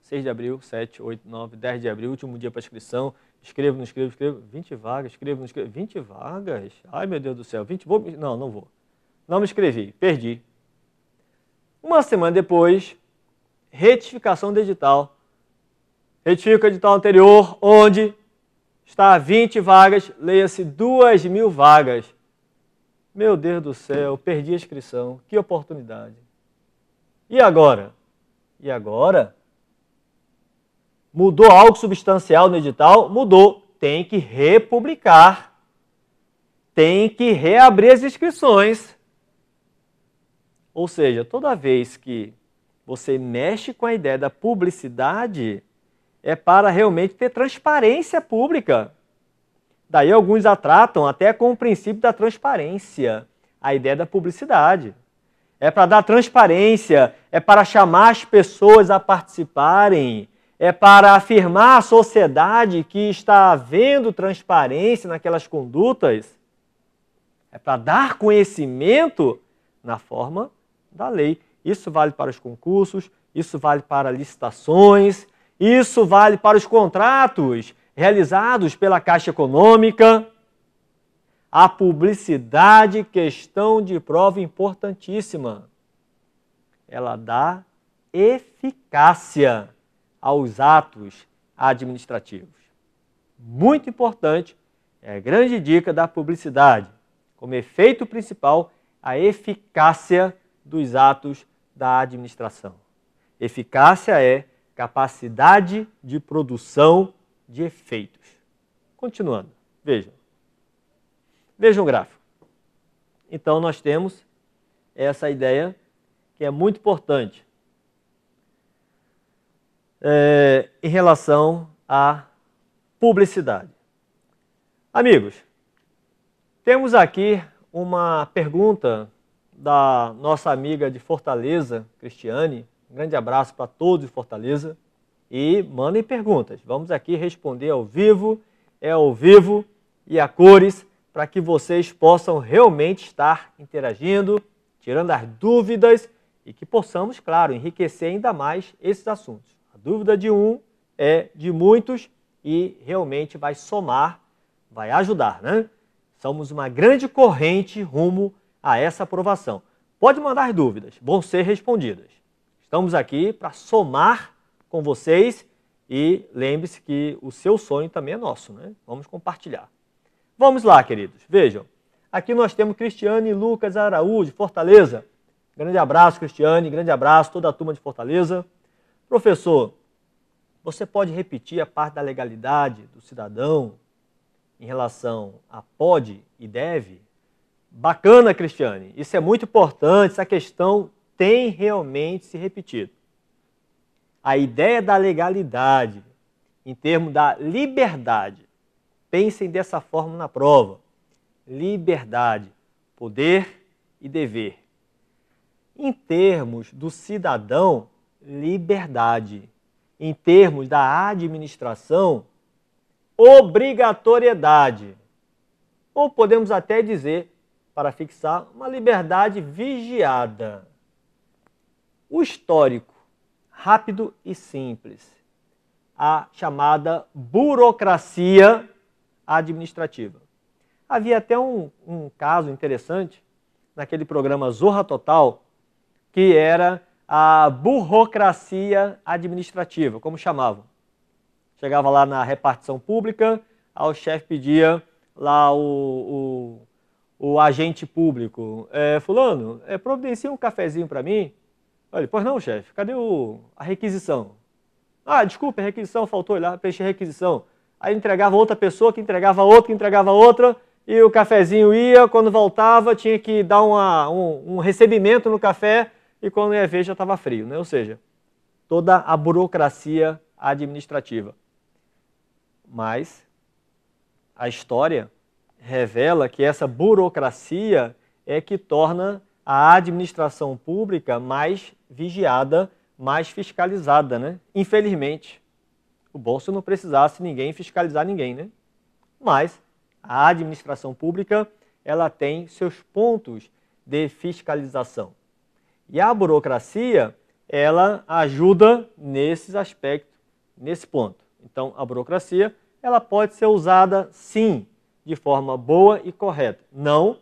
6 de abril, 7, 8, 9, 10 de abril, último dia para inscrição. Escrevo, não escrevo. 20 vagas, escrevo, não escrevo. 20 vagas? Ai, meu Deus do céu. 20, não vou. Não me inscrevi, perdi. Uma semana depois, retificação do edital. Retifica o edital anterior, onde está 20 vagas, leia-se 2.000 vagas. Meu Deus do céu, perdi a inscrição. Que oportunidade. E agora? E agora? Mudou algo substancial no edital? Mudou. Tem que republicar. Tem que reabrir as inscrições. Ou seja, toda vez que você mexe com a ideia da publicidade, é para realmente ter transparência pública. Daí alguns a tratam até com o princípio da transparência, a ideia da publicidade. É para dar transparência, é para chamar as pessoas a participarem, é para afirmar à sociedade que está havendo transparência naquelas condutas, é para dar conhecimento na forma da lei. Isso vale para os concursos, isso vale para licitações, isso vale para os contratos realizados pela Caixa Econômica. A publicidade, questão de prova importantíssima. Ela dá eficácia aos atos administrativos. Muito importante, é a grande dica da publicidade. Como efeito principal, a eficácia dos atos da administração. Eficácia é capacidade de produção de efeitos. Continuando, vejam. Vejam o gráfico. Então, nós temos essa ideia que é muito importante em relação à publicidade. Amigos, temos aqui uma pergunta da nossa amiga de Fortaleza, Cristiane. Um grande abraço para todos de Fortaleza. E mandem perguntas. Vamos aqui responder ao vivo e a cores, para que vocês possam realmente estar interagindo, tirando as dúvidas e que possamos, claro, enriquecer ainda mais esses assuntos. A dúvida de um é de muitos e realmente vai somar, vai ajudar, né? Somos uma grande corrente rumo a essa aprovação. Pode mandar dúvidas, vão ser respondidas. Estamos aqui para somar com vocês e lembre-se que o seu sonho também é nosso, né? Vamos compartilhar. Vamos lá, queridos. Vejam, aqui nós temos Cristiane Lucas Araújo, Fortaleza. Grande abraço, Cristiane, grande abraço, toda a turma de Fortaleza. Professor, você pode repetir a parte da legalidade do cidadão em relação a pode e deve? Bacana, Cristiane. Isso é muito importante, essa questão tem realmente se repetido. A ideia da legalidade, em termos da liberdade, pensem dessa forma na prova. Liberdade, poder e dever. Em termos do cidadão, liberdade. Em termos da administração, obrigatoriedade. Ou podemos até dizer, para fixar, uma liberdade vigiada. O histórico, rápido e simples. A chamada burocracia administrativa. Havia até um caso interessante naquele programa Zorra Total, que era a burocracia administrativa, como chamavam. Chegava lá na repartição pública, aí o chefe pedia lá o agente público, fulano, providencia um cafezinho para mim. Olha, pois não, chefe, cadê a requisição? Ah, desculpa, a requisição faltou, lá preencher a requisição. Aí entregava outra pessoa, que entregava outra, que entregava outra, e o cafezinho ia, quando voltava tinha que dar um recebimento no café, e quando ia ver já estava frio, né? Ou seja, toda a burocracia administrativa. Mas a história revela que essa burocracia é que torna a administração pública mais vigiada, mais fiscalizada, né? Infelizmente, o bom se não precisasse ninguém fiscalizar ninguém, né? Mas a administração pública, ela tem seus pontos de fiscalização. E a burocracia, ela ajuda nesses aspectos, nesse ponto. Então, a burocracia, ela pode ser usada, sim, de forma boa e correta. Não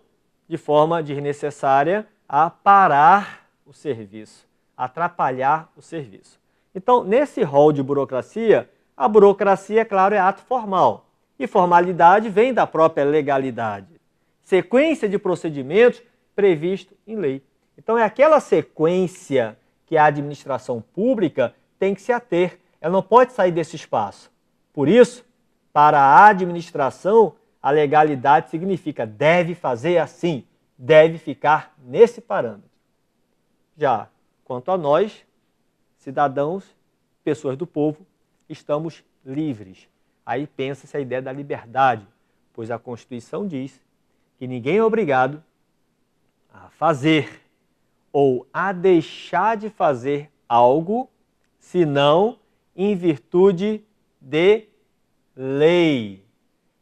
de forma desnecessária a parar o serviço, atrapalhar o serviço. Então, nesse rol de burocracia, a burocracia, é claro, é ato formal. E formalidade vem da própria legalidade. Sequência de procedimentos previsto em lei. Então, é aquela sequência que a administração pública tem que se ater. Ela não pode sair desse espaço. Por isso, para a administração, a legalidade significa deve fazer assim, deve ficar nesse parâmetro. Já quanto a nós, cidadãos, pessoas do povo, estamos livres. Aí pensa-se a ideia da liberdade, pois a Constituição diz que ninguém é obrigado a fazer ou a deixar de fazer algo, senão em virtude de lei.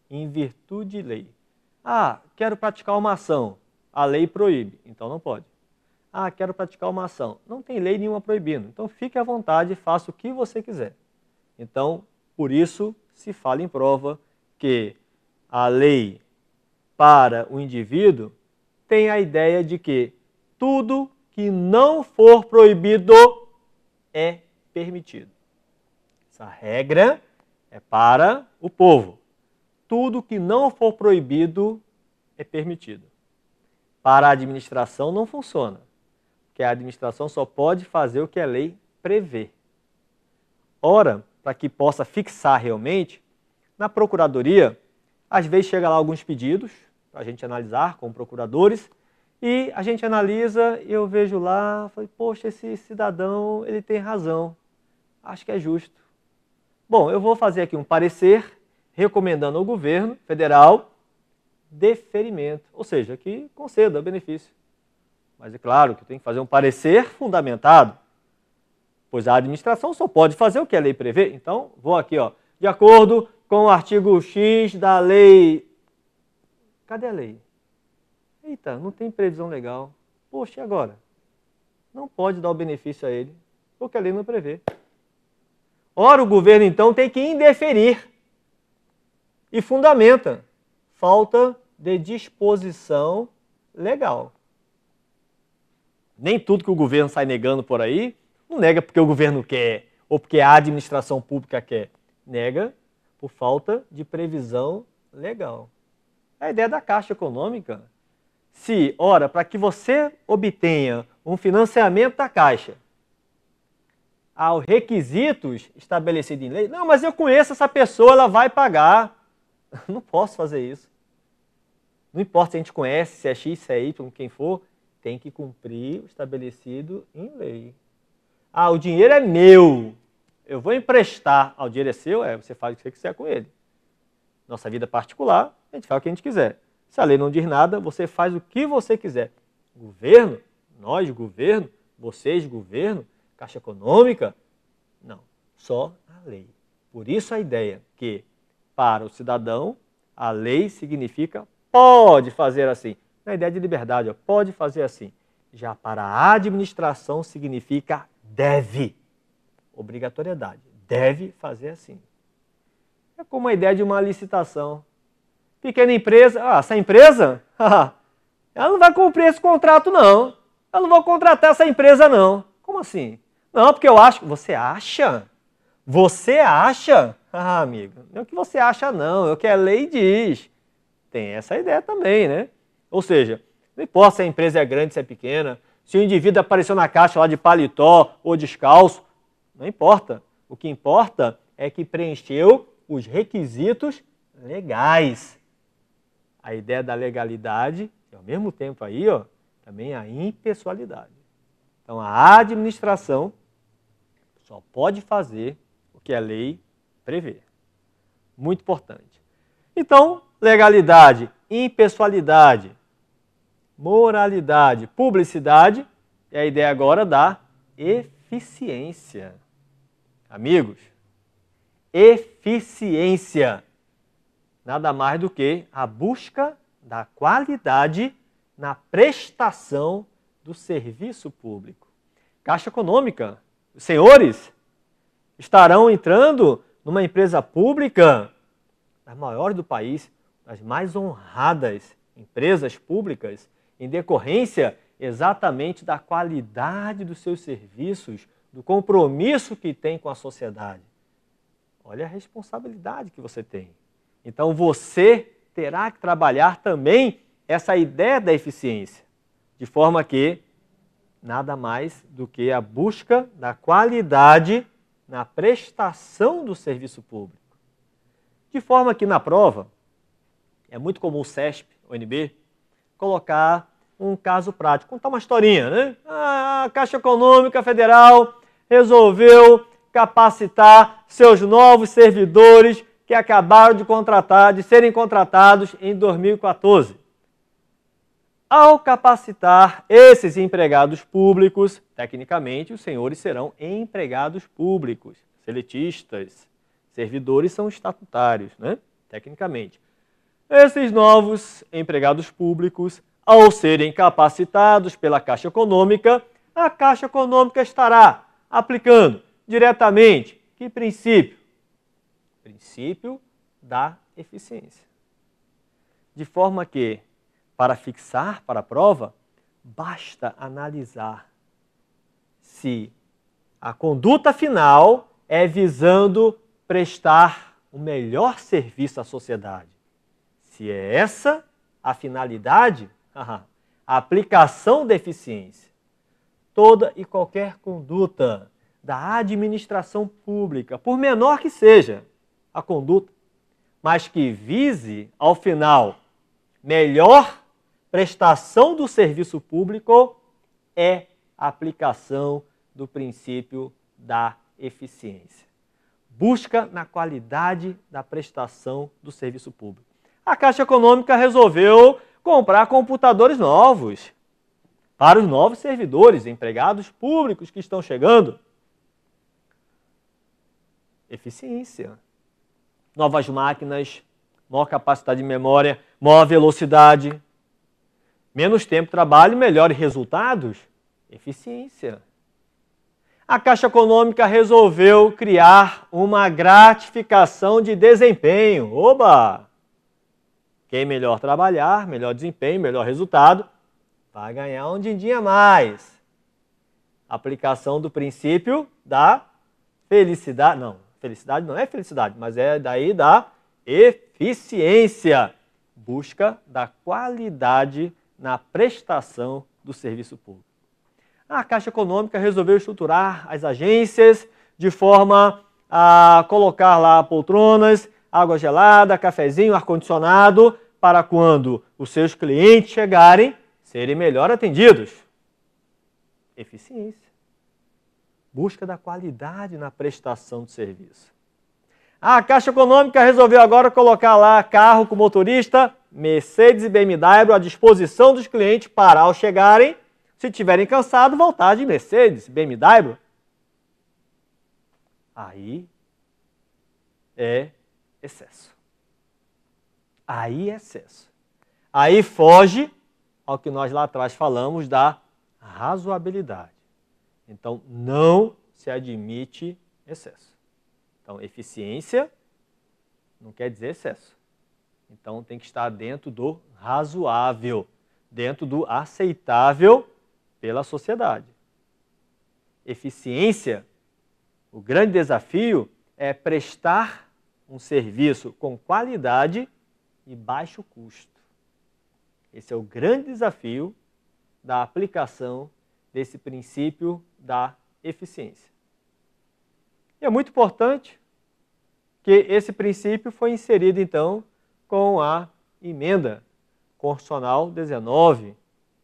Em virtude de lei. Ah, quero praticar uma ação. A lei proíbe, então não pode. Ah, quero praticar uma ação. Não tem lei nenhuma proibindo. Então fique à vontade e faça o que você quiser. Então, por isso, se fala em prova que a lei para o indivíduo tem a ideia de que tudo que não for proibido é permitido. Essa regra é para o povo. Tudo que não for proibido é permitido. Para a administração não funciona, porque a administração só pode fazer o que a lei prevê. Ora, para que possa fixar realmente, na procuradoria, às vezes chega lá alguns pedidos para a gente analisar com procuradores, e a gente analisa e eu vejo lá, falo, poxa, esse cidadão ele tem razão, acho que é justo. Bom, eu vou fazer aqui um parecer recomendando ao governo federal deferimento, ou seja, que conceda o benefício. Mas é claro que tem que fazer um parecer fundamentado, pois a administração só pode fazer o que a lei prevê. Então, vou aqui, ó, de acordo com o artigo X da lei. Cadê a lei? Eita, não tem previsão legal. Poxa, e agora? Não pode dar o benefício a ele, porque a lei não prevê. Ora, o governo, então, tem que indeferir e fundamenta falta de disposição legal. Nem tudo que o governo sai negando por aí, não nega porque o governo quer ou porque a administração pública quer. Nega por falta de previsão legal. A ideia da Caixa Econômica, se, ora, para que você obtenha um financiamento da Caixa, há os requisitos estabelecidos em lei, não, mas eu conheço essa pessoa, ela vai pagar. Não posso fazer isso. Não importa se a gente conhece, se é X, se é Y, quem for, tem que cumprir o estabelecido em lei. Ah, o dinheiro é meu, eu vou emprestar. Ah, o dinheiro é seu? Você faz o que você quiser com ele. Nossa vida particular, a gente faz o que a gente quiser. Se a lei não diz nada, você faz o que você quiser. Governo, nós, governo, vocês, governo, Caixa Econômica, não, só a lei. Por isso a ideia que, para o cidadão, a lei significa pode fazer assim. Na ideia de liberdade, ó, pode fazer assim. Já para a administração significa deve. Obrigatoriedade. Deve fazer assim. É como a ideia de uma licitação. Pequena empresa, essa empresa, ela não vai cumprir esse contrato não. Eu não vou contratar essa empresa não. Como assim? Não, porque eu acho. Você acha? Você acha? Ah, amigo, não é o que você acha não, é o que a lei diz. Tem essa ideia também, né? Ou seja, não importa se a empresa é grande, se é pequena, se o indivíduo apareceu na caixa lá de paletó ou descalço, não importa. O que importa é que preencheu os requisitos legais. A ideia da legalidade e, ao mesmo tempo aí, ó, também a impessoalidade. Então, a administração só pode fazer o que a lei prevê. Muito importante. Então, legalidade, impessoalidade, moralidade, publicidade, é a ideia agora da eficiência. Amigos, eficiência, nada mais do que a busca da qualidade na prestação do serviço público. Caixa Econômica, os senhores estarão entrando numa empresa pública das maiores do país, das mais honradas empresas públicas, em decorrência exatamente da qualidade dos seus serviços, do compromisso que tem com a sociedade. Olha a responsabilidade que você tem. Então você terá que trabalhar também essa ideia da eficiência, de forma que nada mais do que a busca da qualidade na prestação do serviço público. De forma que na prova, é muito comum o CESP, o UNB, colocar um caso prático, contar uma historinha, né? A Caixa Econômica Federal resolveu capacitar seus novos servidores que acabaram de serem contratados em 2014. Ao capacitar esses empregados públicos, tecnicamente os senhores serão empregados públicos, seletistas, servidores são estatutários, né? Tecnicamente. Esses novos empregados públicos, ao serem capacitados pela Caixa Econômica, a Caixa Econômica estará aplicando diretamente que princípio? Princípio da eficiência. De forma que, para fixar para a prova, basta analisar se a conduta final é visando prestar o melhor serviço à sociedade. Se é essa a finalidade, a aplicação da eficiência, toda e qualquer conduta da administração pública, por menor que seja a conduta, mas que vise, ao final, melhor prestação do serviço público, é a aplicação do princípio da eficiência. Busca na qualidade da prestação do serviço público. A Caixa Econômica resolveu comprar computadores novos para os novos servidores, empregados públicos que estão chegando. Eficiência. Novas máquinas, maior capacidade de memória, maior velocidade, menos tempo de trabalho, melhores resultados. Eficiência. A Caixa Econômica resolveu criar uma gratificação de desempenho. Oba! Quem melhor trabalhar, melhor desempenho, melhor resultado, vai ganhar um din-din a mais. Aplicação do princípio da felicidade. Não, felicidade não é felicidade, mas é daí da eficiência. Busca da qualidade na prestação do serviço público. A Caixa Econômica resolveu estruturar as agências de forma a colocar lá poltronas, água gelada, cafezinho, ar-condicionado, para quando os seus clientes chegarem, serem melhor atendidos. Eficiência. Busca da qualidade na prestação do serviço. A Caixa Econômica resolveu agora colocar lá carro com motorista, Mercedes e BMW à disposição dos clientes para, ao chegarem, se tiverem cansado, voltar de Mercedes, BMW. Aí é excesso. Aí é excesso. Aí foge ao que nós lá atrás falamos da razoabilidade. Então, não se admite excesso. Então, eficiência não quer dizer excesso. Então, tem que estar dentro do razoável, dentro do aceitável pela sociedade. Eficiência, o grande desafio é prestar um serviço com qualidade e baixo custo. Esse é o grande desafio da aplicação desse princípio da eficiência. E é muito importante que esse princípio foi inserido, então, com a emenda constitucional 19,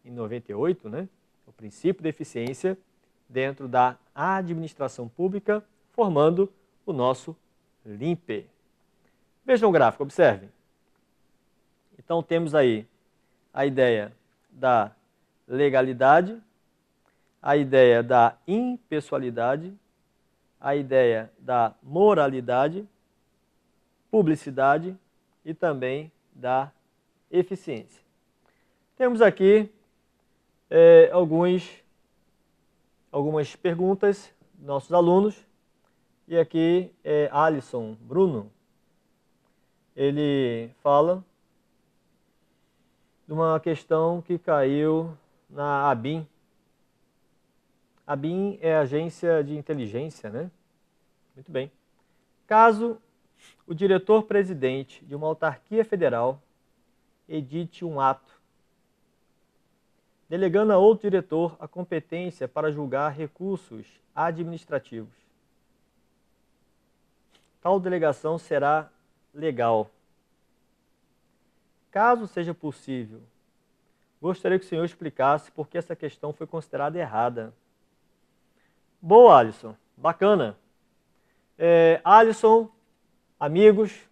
em 98, né? O princípio da eficiência dentro da administração pública, formando o nosso LIMPE. Vejam o gráfico, observem. Então, temos aí a ideia da legalidade, a ideia da impessoalidade, a ideia da moralidade, publicidade e também da eficiência. Temos aqui algumas perguntas dos nossos alunos. E aqui Alisson Bruno, ele fala: de uma questão que caiu na ABIN. A ABIN é a agência de inteligência, né? Muito bem. Caso o diretor-presidente de uma autarquia federal edite um ato delegando a outro diretor a competência para julgar recursos administrativos, tal delegação será legal. Caso seja possível, gostaria que o senhor explicasse por que essa questão foi considerada errada. Boa, Alisson. Bacana. Alisson, amigos,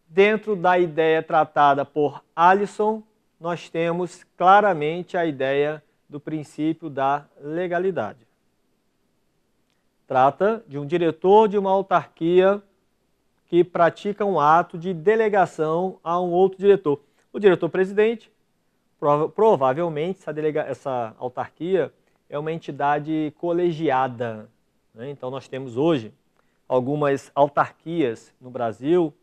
dentro da ideia tratada por Alisson, nós temos claramente a ideia do princípio da legalidade. Trata de um diretor de uma autarquia que pratica um ato de delegação a um outro diretor. O diretor-presidente, provavelmente, essa autarquia é uma entidade colegiada, né? Então, nós temos hoje algumas autarquias no Brasil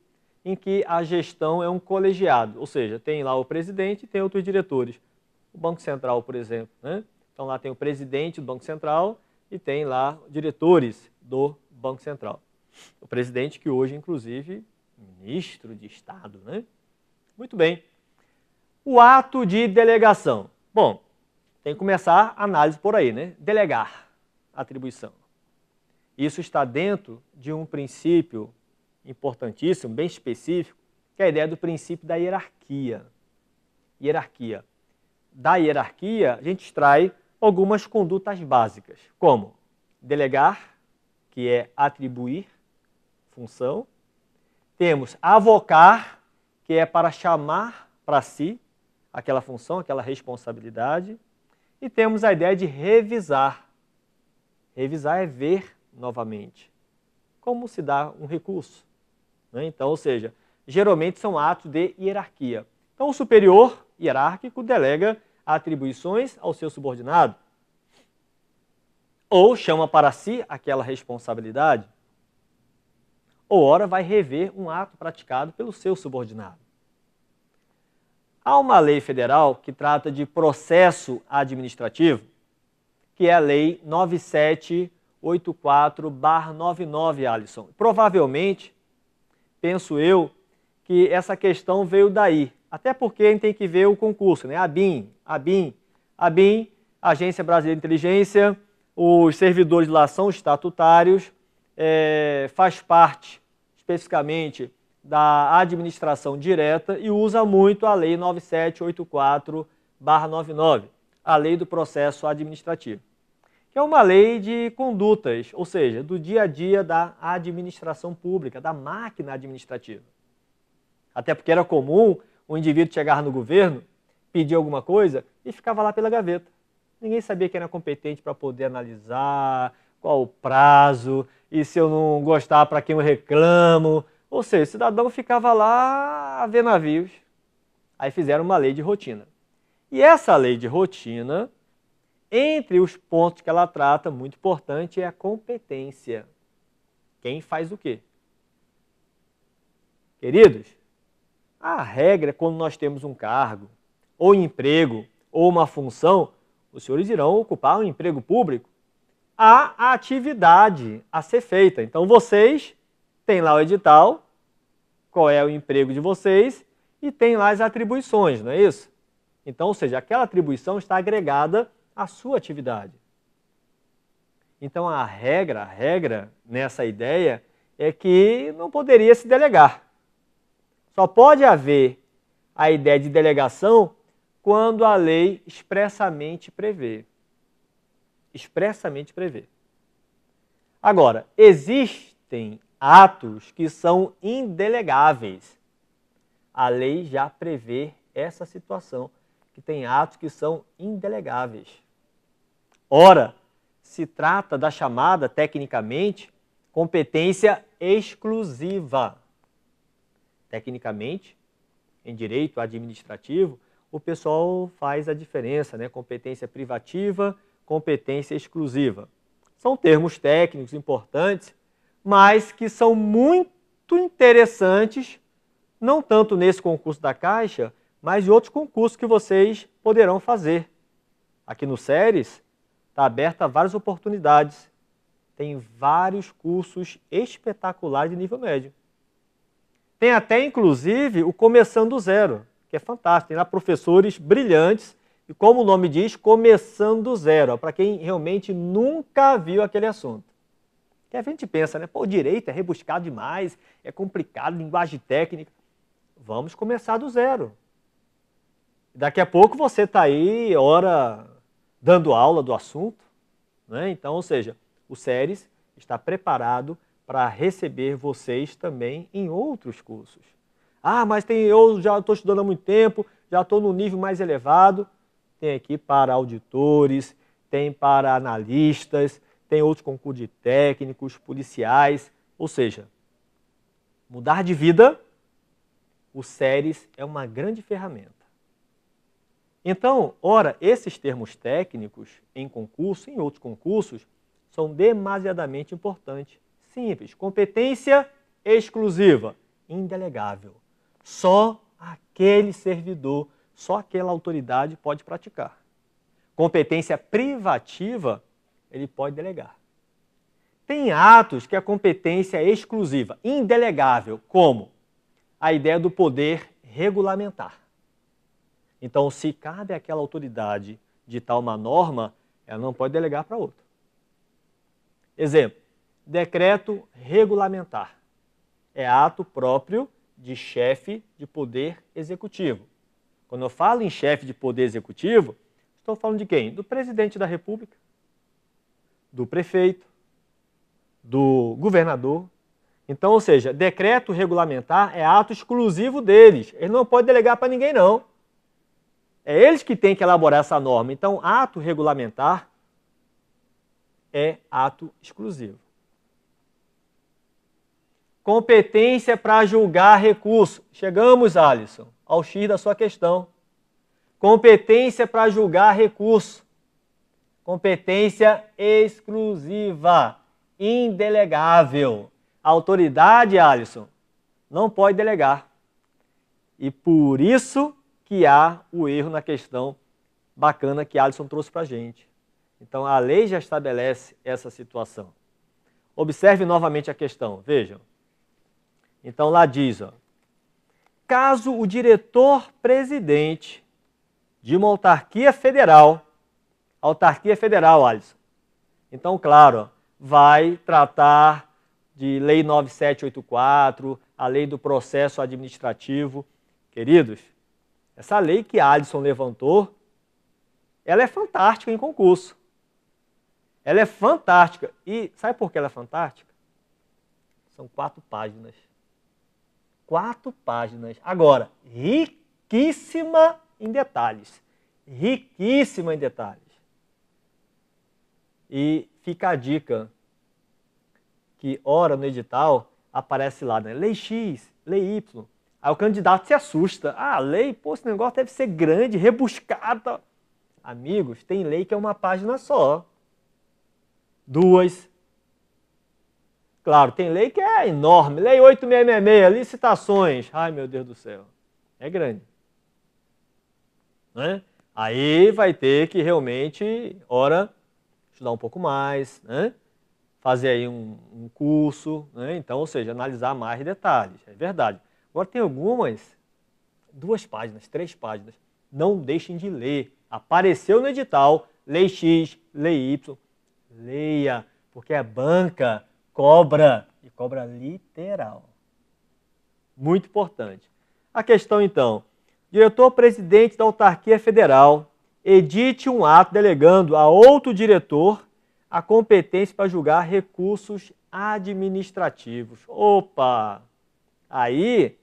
em que a gestão é um colegiado, ou seja, tem lá o presidente e tem outros diretores. O Banco Central, por exemplo, né? Então, lá tem o presidente do Banco Central e tem lá diretores do Banco Central. O presidente que hoje, inclusive, ministro de Estado, né? Muito bem. O ato de delegação. Bom, tem que começar a análise por aí, né? Delegar atribuição. Isso está dentro de um princípio importantíssimo, bem específico, que é a ideia do princípio da hierarquia. Hierarquia. Da hierarquia, a gente extrai algumas condutas básicas, como delegar, que é atribuir função. Temos avocar, que é para chamar para si aquela função, aquela responsabilidade. E temos a ideia de revisar. Revisar é ver novamente como se dá um recurso, né? Então, ou seja, geralmente são atos de hierarquia. Então, o superior hierárquico delega atribuições ao seu subordinado ou chama para si aquela responsabilidade, ou ora vai rever um ato praticado pelo seu subordinado. Há uma lei federal que trata de processo administrativo, que é a Lei 9784/99, Alisson. Provavelmente, penso eu, que essa questão veio daí. Até porque a gente tem que ver o concurso, né? ABIN, Agência Brasileira de Inteligência, os servidores lá são estatutários, faz parte especificamente da administração direta e usa muito a Lei 9784/99, a Lei do Processo Administrativo, que é uma lei de condutas, ou seja, do dia a dia da administração pública, da máquina administrativa. Até porque era comum o indivíduo chegar no governo, pedir alguma coisa e ficava lá pela gaveta. Ninguém sabia quem era competente para poder analisar, qual o prazo, e se eu não gostar, para quem eu reclamo. Ou seja, o cidadão ficava lá a ver navios. Aí fizeram uma lei de rotina. E essa lei de rotina, entre os pontos que ela trata, muito importante, é a competência. Quem faz o quê? Queridos, a regra é quando nós temos um cargo, ou emprego, ou uma função, os senhores irão ocupar um emprego público. Há a atividade a ser feita. Então, vocês têm lá o edital, qual é o emprego de vocês, e tem lá as atribuições, não é isso? Então, ou seja, aquela atribuição está agregada à sua atividade. Então, a regra nessa ideia é que não poderia se delegar. Só pode haver a ideia de delegação quando a lei expressamente prevê. Expressamente prevê. Agora, existem atos que são indelegáveis. A lei já prevê essa situação, que tem atos que são indelegáveis. Ora, se trata da chamada, tecnicamente, competência exclusiva. Tecnicamente, em direito administrativo, o pessoal faz a diferença, né? Competência privativa, competência exclusiva. São termos técnicos importantes, mas que são muito interessantes, não tanto nesse concurso da Caixa, mas de outros concursos que vocês poderão fazer. Aqui no SERES está aberta várias oportunidades. Tem vários cursos espetaculares de nível médio. Tem até, inclusive, o Começando do Zero, que é fantástico. Tem lá professores brilhantes e, como o nome diz, Começando do Zero, para quem realmente nunca viu aquele assunto. Que a gente pensa, né? Pô, direito é rebuscado demais, é complicado, linguagem técnica. Vamos começar do zero. Daqui a pouco você está aí, ora, dando aula do assunto, né? Então, ou seja, o SERES está preparado para receber vocês também em outros cursos. Ah, mas eu já estou estudando há muito tempo, já estou no nível mais elevado. Tem aqui para auditores, tem para analistas, tem outros concursos de técnicos, policiais. Ou seja, mudar de vida, o SERES é uma grande ferramenta. Então, ora, esses termos técnicos em concurso, em outros concursos, são demasiadamente importantes. Simples. Competência exclusiva, indelegável. Só aquele servidor, só aquela autoridade pode praticar. Competência privativa, ele pode delegar. Tem atos que a competência é exclusiva, indelegável, como a ideia do poder regulamentar. Então, se cabe àquela autoridade ditar uma norma, ela não pode delegar para outra. Exemplo, decreto regulamentar. É ato próprio de chefe de poder executivo. Quando eu falo em chefe de poder executivo, estou falando de quem? Do presidente da República, do prefeito, do governador. Então, ou seja, decreto regulamentar é ato exclusivo deles. Eles não podem delegar para ninguém, não. É eles que têm que elaborar essa norma. Então, ato regulamentar é ato exclusivo. Competência para julgar recurso. Chegamos, Alisson, ao X da sua questão. Competência para julgar recurso. Competência exclusiva, indelegável. A autoridade, Alisson, não pode delegar. E por isso que há o erro na questão bacana que Alisson trouxe para a gente. Então, a lei já estabelece essa situação. Observe novamente a questão, vejam. Então, lá diz, ó, caso o diretor-presidente de uma autarquia federal, Alisson, então, claro, ó, vai tratar de Lei 9784, a Lei do Processo Administrativo. Queridos, essa lei que Alisson levantou, ela é fantástica em concurso. Ela é fantástica. E sabe por que ela é fantástica? São 4 páginas. 4 páginas. Agora, riquíssima em detalhes. Riquíssima em detalhes. E fica a dica que, ora, no edital, aparece lá, né? Lei X, Lei Y. Aí o candidato se assusta. Ah, lei, pô, esse negócio deve ser grande, rebuscado. Amigos, tem lei que é uma página só. 2. Claro, tem lei que é enorme. Lei 8666, licitações. Ai, meu Deus do céu. É grande. Né? Aí vai ter que realmente, ora, estudar um pouco mais, né? Fazer aí um curso, né? Então, ou seja, analisar mais detalhes. É verdade. Agora tem algumas, 2 páginas, 3 páginas. Não deixem de ler. Apareceu no edital, Lei X, Lei Y. Leia, porque a banca cobra, e cobra literal. Muito importante. A questão, então, diretor-presidente da autarquia federal edite um ato delegando a outro diretor a competência para julgar recursos administrativos. Opa! Aí,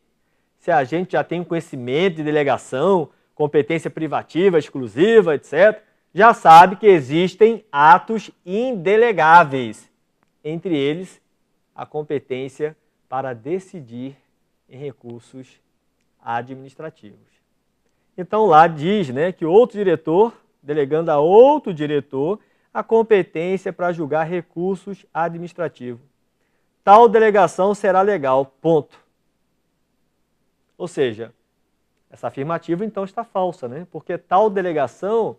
se a gente já tem um conhecimento de delegação, competência privativa, exclusiva, etc., já sabe que existem atos indelegáveis, entre eles a competência para decidir em recursos administrativos. Então lá diz, né, que outro diretor, delegando a outro diretor, a competência para julgar recursos administrativos. Tal delegação será legal, ponto. Ou seja, Essa afirmativa, então, está falsa, né? Porque tal delegação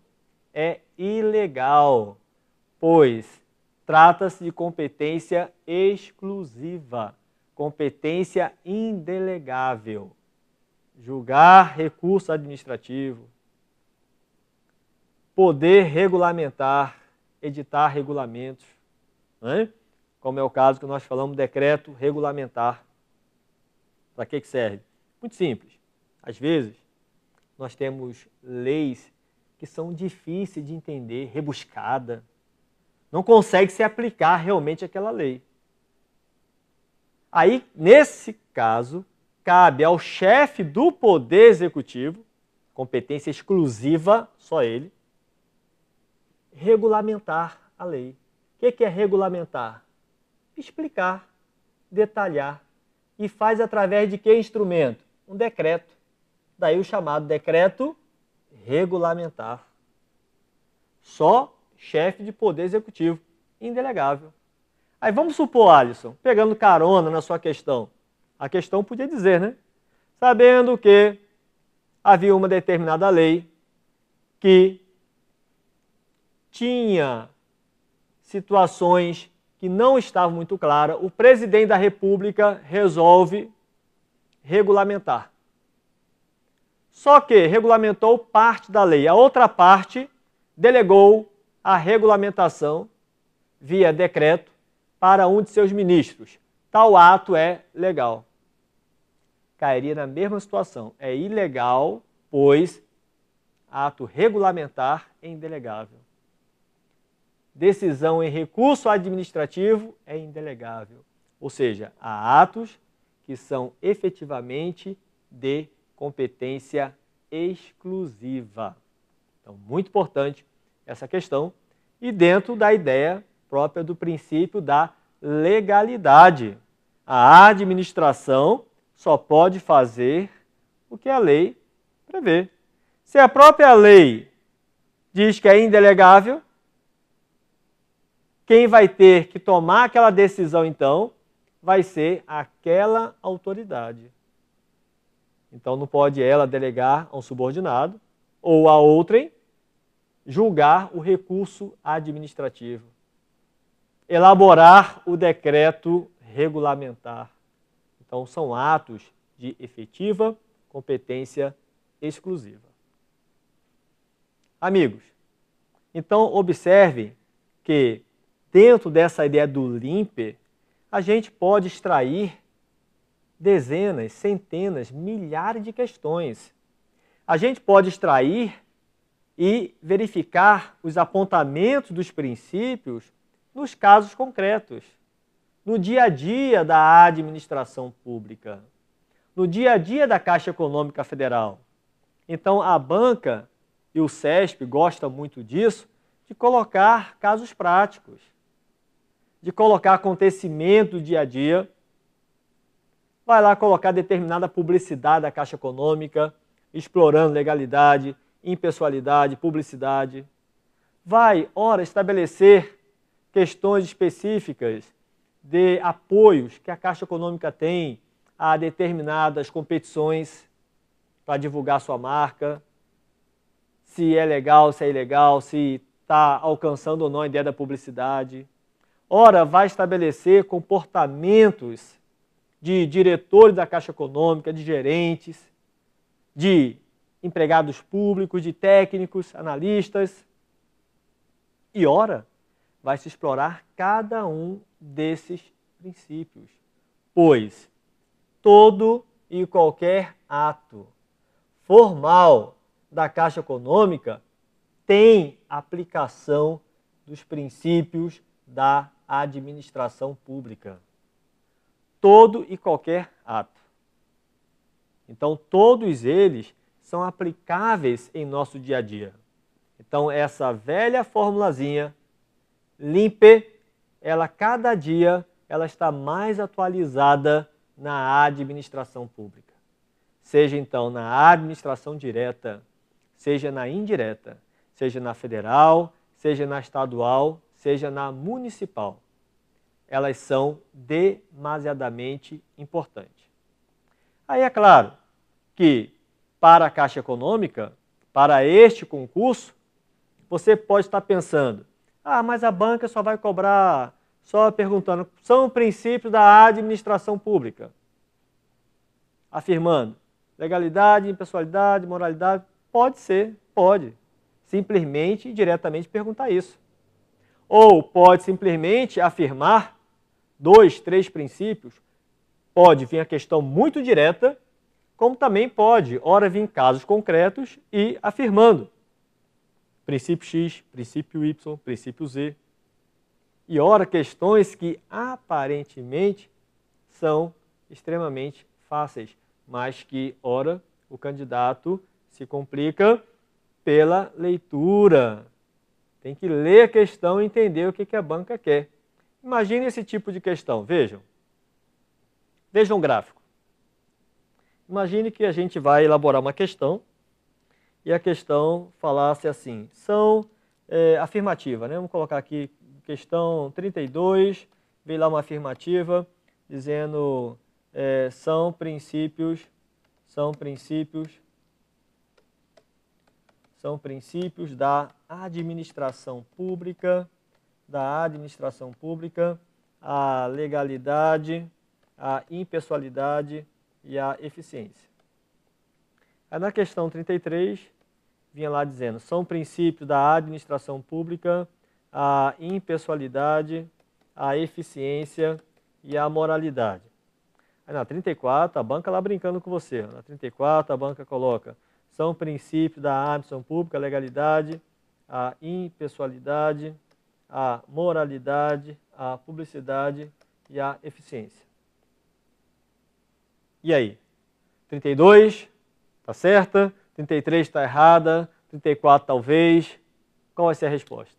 é ilegal, pois trata-se de competência exclusiva, competência indelegável. Julgar recurso administrativo, poder regulamentar, editar regulamentos, né? Como é o caso que nós falamos, decreto regulamentar. Para que serve? Muito simples. Às vezes, nós temos leis que são difíceis de entender, rebuscada, não consegue se aplicar realmente aquela lei. Aí, nesse caso, cabe ao chefe do Poder Executivo, competência exclusiva, só ele, regulamentar a lei. O que é regulamentar? Explicar, detalhar. E faz através de que instrumento? Um decreto. Daí o chamado decreto regulamentar. Só chefe de Poder Executivo, indelegável. Aí vamos supor, Alisson, pegando carona na sua questão. A questão podia dizer, né? Sabendo que havia uma determinada lei que tinha situações que não estavam muito claras, o presidente da República resolve regulamentar. Só que regulamentou parte da lei. A outra parte delegou a regulamentação via decreto para um de seus ministros. Tal ato é legal. Cairia na mesma situação. É ilegal, pois ato regulamentar é indelegável. Decisão em recurso administrativo é indelegável. Ou seja, há atos que são efetivamente de competência exclusiva. Então, muito importante essa questão e dentro da ideia própria do princípio da legalidade. A administração só pode fazer o que a lei prevê. Se a própria lei diz que é indelegável, quem vai ter que tomar aquela decisão, então, vai ser aquela autoridade. Então, não pode ela delegar a um subordinado ou a outrem julgar o recurso administrativo, elaborar o decreto regulamentar. Então, são atos de efetiva competência exclusiva. Amigos, então observe que dentro dessa ideia do limper, a gente pode extrair dezenas, centenas, milhares de questões. A gente pode extrair e verificar os apontamentos dos princípios nos casos concretos, no dia a dia da administração pública, no dia a dia da Caixa Econômica Federal. Então, a banca e o CESP gostam muito disso, de colocar casos práticos, de colocar acontecimento do dia a dia. Vai lá colocar determinada publicidade da Caixa Econômica, explorando legalidade, impessoalidade, publicidade. Vai, ora, estabelecer questões específicas de apoios que a Caixa Econômica tem a determinadas competições para divulgar sua marca, se é legal, se é ilegal, se está alcançando ou não a ideia da publicidade. Ora, vai estabelecer comportamentos de diretores da Caixa Econômica, de gerentes, de empregados públicos, de técnicos, analistas. E ora, vai se explorar cada um desses princípios, pois todo e qualquer ato formal da Caixa Econômica tem aplicação dos princípios da administração pública. Todo e qualquer ato. Então, todos eles são aplicáveis em nosso dia a dia. Então, essa velha formulazinha, limper, ela cada dia ela está mais atualizada na administração pública. Seja então na administração direta, seja na indireta, seja na federal, seja na estadual, seja na municipal. Elas são demasiadamente importantes. Aí é claro que para a Caixa Econômica, para este concurso, você pode estar pensando, mas a banca só vai cobrar, só perguntando, são princípios da administração pública. Afirmando, legalidade, impessoalidade, moralidade, pode ser, pode. Simplesmente e diretamente perguntar isso. Ou pode simplesmente afirmar 2, 3 princípios, pode vir a questão muito direta, como também pode, ora, vir casos concretos e afirmando princípio X, princípio Y, princípio Z. E ora, questões que aparentemente são extremamente fáceis, mas que, ora, o candidato se complica pela leitura. Tem que ler a questão e entender o que a banca quer. Imagine esse tipo de questão, vejam. Vejam o gráfico. Imagine que a gente vai elaborar uma questão e a questão falasse assim, são afirmativa, né? Vamos colocar aqui questão 32, veio lá uma afirmativa dizendo são princípios da administração pública, a legalidade, a impessoalidade e a eficiência. Aí na questão 33, vinha lá dizendo, são princípios da administração pública, a impessoalidade, a eficiência e a moralidade. Aí na 34, a banca lá brincando com você. Na 34, a banca coloca, são princípios da administração pública, a legalidade, a impessoalidade, a moralidade, a publicidade e a eficiência. E aí? 32 está certa, 33 está errada, 34 talvez. Qual vai ser a resposta?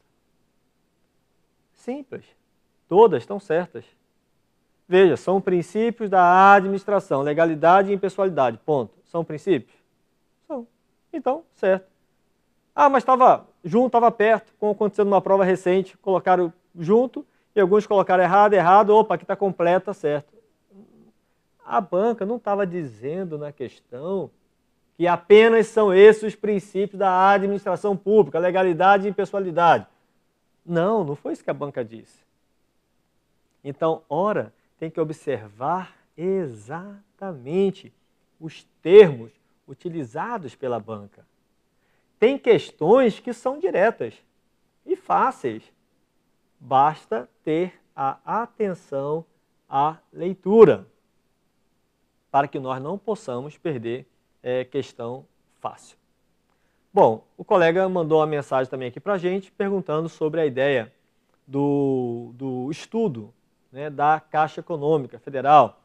Simples. Todas estão certas. Veja, são princípios da administração, legalidade e impessoalidade. Ponto. São princípios? São. Então, certo. Mas estava junto, estava perto, como aconteceu numa prova recente, colocaram junto e alguns colocaram errado, opa, aqui está completa, certo. A banca não estava dizendo na questão que apenas são esses os princípios da administração pública, legalidade e impessoalidade. Não, não foi isso que a banca disse. Então, ora, tem que observar exatamente os termos utilizados pela banca. Tem questões que são diretas e fáceis. Basta ter a atenção à leitura, para que nós não possamos perder questão fácil. Bom, o colega mandou uma mensagem também aqui para a gente, perguntando sobre a ideia do estudo, né, da Caixa Econômica Federal,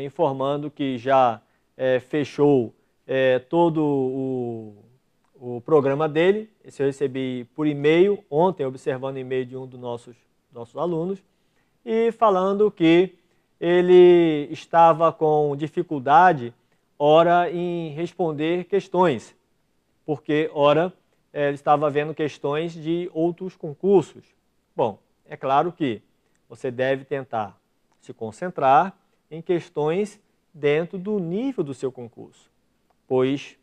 informando que já fechou todo o programa dele. Esse eu recebi por e-mail ontem, observando o e-mail de um dos nossos alunos, e falando que ele estava com dificuldade, ora, em responder questões, porque, ora, ele estava vendo questões de outros concursos. Bom, é claro que você deve tentar se concentrar em questões dentro do nível do seu concurso, pois,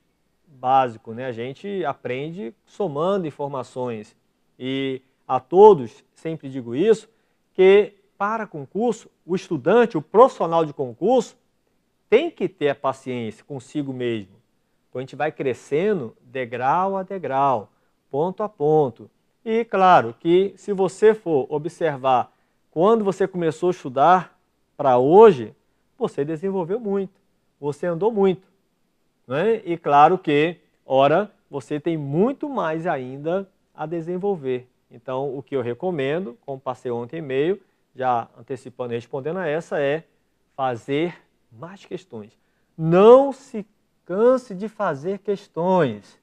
básico, né? A gente aprende somando informações e a todos, sempre digo isso, que para concurso, o estudante, o profissional de concurso, tem que ter a paciência consigo mesmo. Então, a gente vai crescendo degrau a degrau, ponto a ponto. E, claro, que se você for observar quando você começou a estudar para hoje, você desenvolveu muito, você andou muito. Né? E, claro que, ora, você tem muito mais ainda a desenvolver. Então, o que eu recomendo, como passei ontem e-mail, já antecipando e respondendo a essa, é fazer mais questões. Não se canse de fazer questões.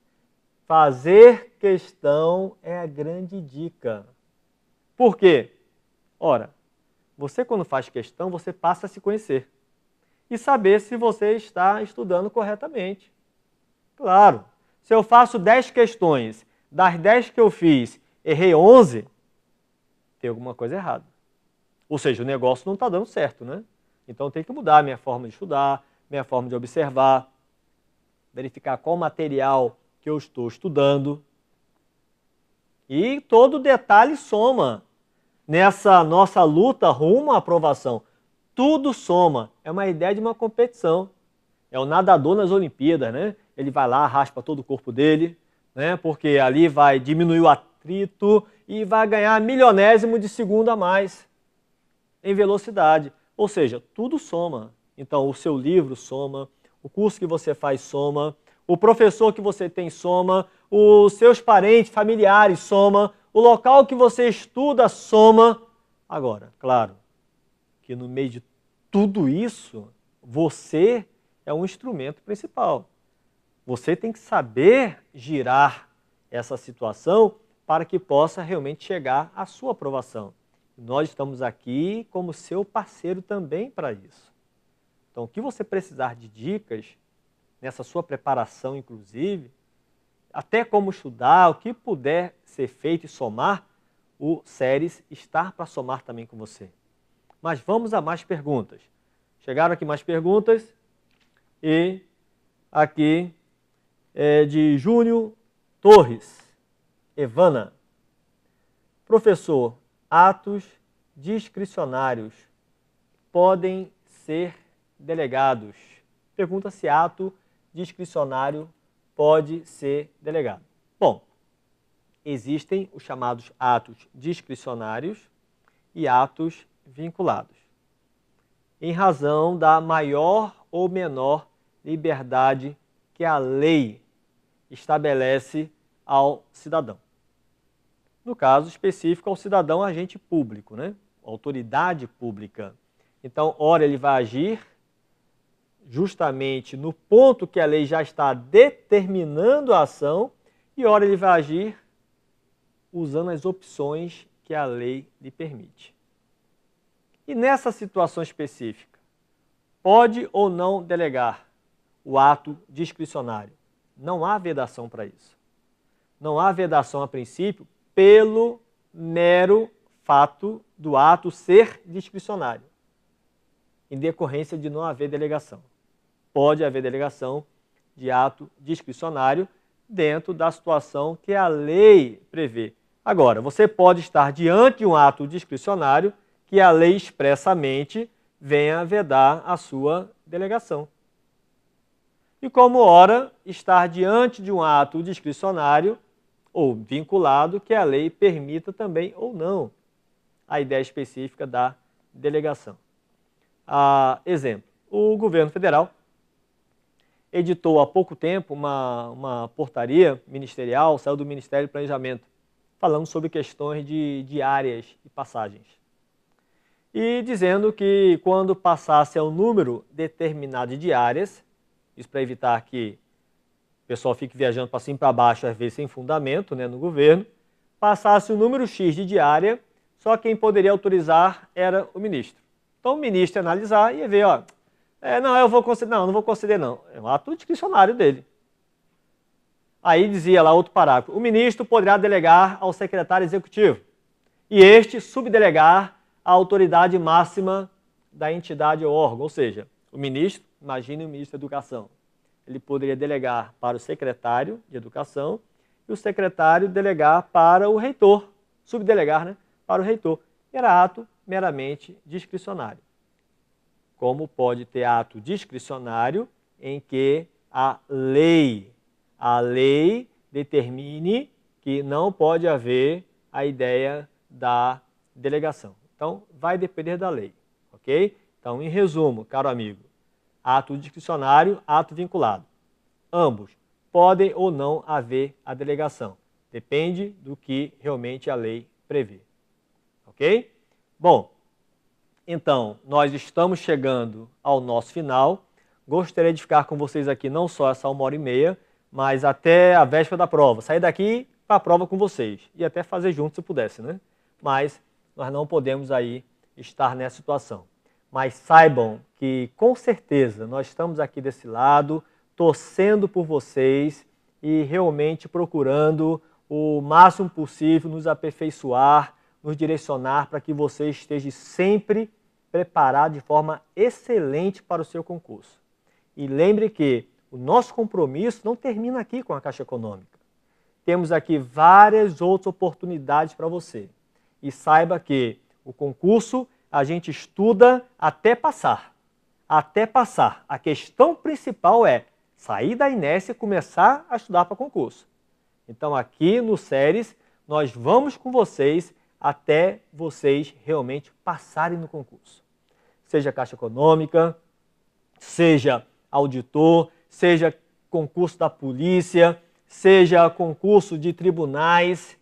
Fazer questão é a grande dica. Por quê? Ora, você quando faz questão, você passa a se conhecer e saber se você está estudando corretamente. Claro, se eu faço 10 questões, das 10 que eu fiz, errei 11, tem alguma coisa errada. Ou seja, o negócio não está dando certo, né? Então, eu tenho que mudar a minha forma de estudar, minha forma de observar. verificar qual material que eu estou estudando. E todo detalhe soma nessa nossa luta rumo à aprovação. Tudo soma. É uma ideia de uma competição. É o nadador nas Olimpíadas, né? Ele vai lá, raspa todo o corpo dele, né? Porque ali vai diminuir o atrito e vai ganhar milionésimo de segundo a mais em velocidade. Ou seja, tudo soma. Então, o seu livro soma, o curso que você faz soma, o professor que você tem soma, os seus parentes, familiares soma, o local que você estuda soma. Agora, claro, que no meio de tudo isso, você é um instrumento principal. Você tem que saber girar essa situação para que possa realmente chegar à sua aprovação. Nós estamos aqui como seu parceiro também para isso. Então, o que você precisar de dicas, nessa sua preparação inclusive, até como estudar, o que puder ser feito e somar, o Séries está para somar também com você. Mas vamos a mais perguntas. Chegaram aqui mais perguntas e aqui é de Júnior Torres. Evana. Professor, atos discricionários podem ser delegados? Pergunta se ato discricionário pode ser delegado. Bom, existem os chamados atos discricionários e atos vinculados, em razão da maior ou menor liberdade que a lei estabelece ao cidadão. No caso específico, ao cidadão agente público, né? Autoridade pública. Então, ora ele vai agir justamente no ponto que a lei já está determinando a ação e ora ele vai agir usando as opções que a lei lhe permite. E nessa situação específica, pode ou não delegar o ato discricionário? Não há vedação para isso. Não há vedação a princípio pelo mero fato do ato ser discricionário, em decorrência de não haver delegação. Pode haver delegação de ato discricionário dentro da situação que a lei prevê. Agora, você pode estar diante de um ato discricionário que a lei expressamente venha vedar a sua delegação. E como ora, estar diante de um ato discricionário ou vinculado que a lei permita também ou não a ideia específica da delegação. Exemplo, o governo federal editou há pouco tempo uma portaria ministerial, saiu do Ministério do Planejamento, falando sobre questões de áreas e passagens. E dizendo que quando passasse a um número determinado de áreas, isso para evitar que o pessoal fique viajando para cima e para baixo, às vezes sem fundamento, né, no governo, passasse um número X de diária, só quem poderia autorizar era o ministro. Então o ministro ia analisar e ia ver, ó, não vou conceder não. É um ato discricionário dele. Aí dizia lá outro parágrafo, o ministro poderá delegar ao secretário executivo e este subdelegar à autoridade máxima da entidade ou órgão, ou seja, o ministro, imagine o ministro da Educação, ele poderia delegar para o secretário de Educação e o secretário delegar para o reitor, subdelegar, né, para o reitor. Era ato meramente discricionário. Como pode ter ato discricionário em que a lei determine que não pode haver a ideia da delegação. Então, vai depender da lei, ok? Então, em resumo, caro amigo, ato discricionário, ato vinculado. Ambos podem ou não haver a delegação. Depende do que realmente a lei prevê. Ok? Bom, então, nós estamos chegando ao nosso final. Gostaria de ficar com vocês aqui não só essa 1h30, mas até a véspera da prova. Sair daqui para a prova com vocês. E até fazer junto se pudesse, né? Mas nós não podemos aí estar nessa situação. Mas saibam que, com certeza, nós estamos aqui desse lado, torcendo por vocês e realmente procurando o máximo possível nos aperfeiçoar, nos direcionar para que você esteja sempre preparado de forma excelente para o seu concurso. E lembre que o nosso compromisso não termina aqui com a Caixa Econômica. Temos aqui várias outras oportunidades para você. E saiba que o concurso a gente estuda até passar. Até passar. A questão principal é sair da inércia e começar a estudar para concurso. Então aqui no Séries nós vamos com vocês até vocês realmente passarem no concurso. Seja Caixa Econômica, seja auditor, seja concurso da polícia, seja concurso de tribunais,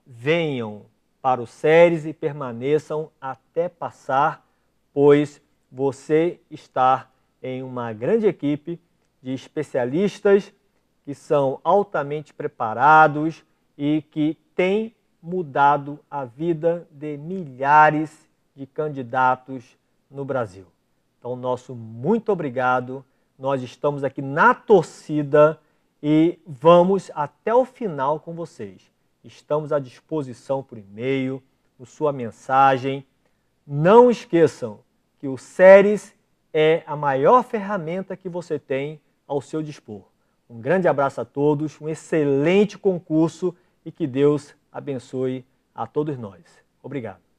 venham para o Séries e permaneçam até passar, pois você está em uma grande equipe de especialistas que são altamente preparados e que têm mudado a vida de milhares de candidatos no Brasil. Então, nosso muito obrigado. Nós estamos aqui na torcida e vamos até o final com vocês. Estamos à disposição por e-mail, por sua mensagem. Não esqueçam que o Séries é a maior ferramenta que você tem ao seu dispor. Um grande abraço a todos, um excelente concurso e que Deus abençoe a todos nós. Obrigado.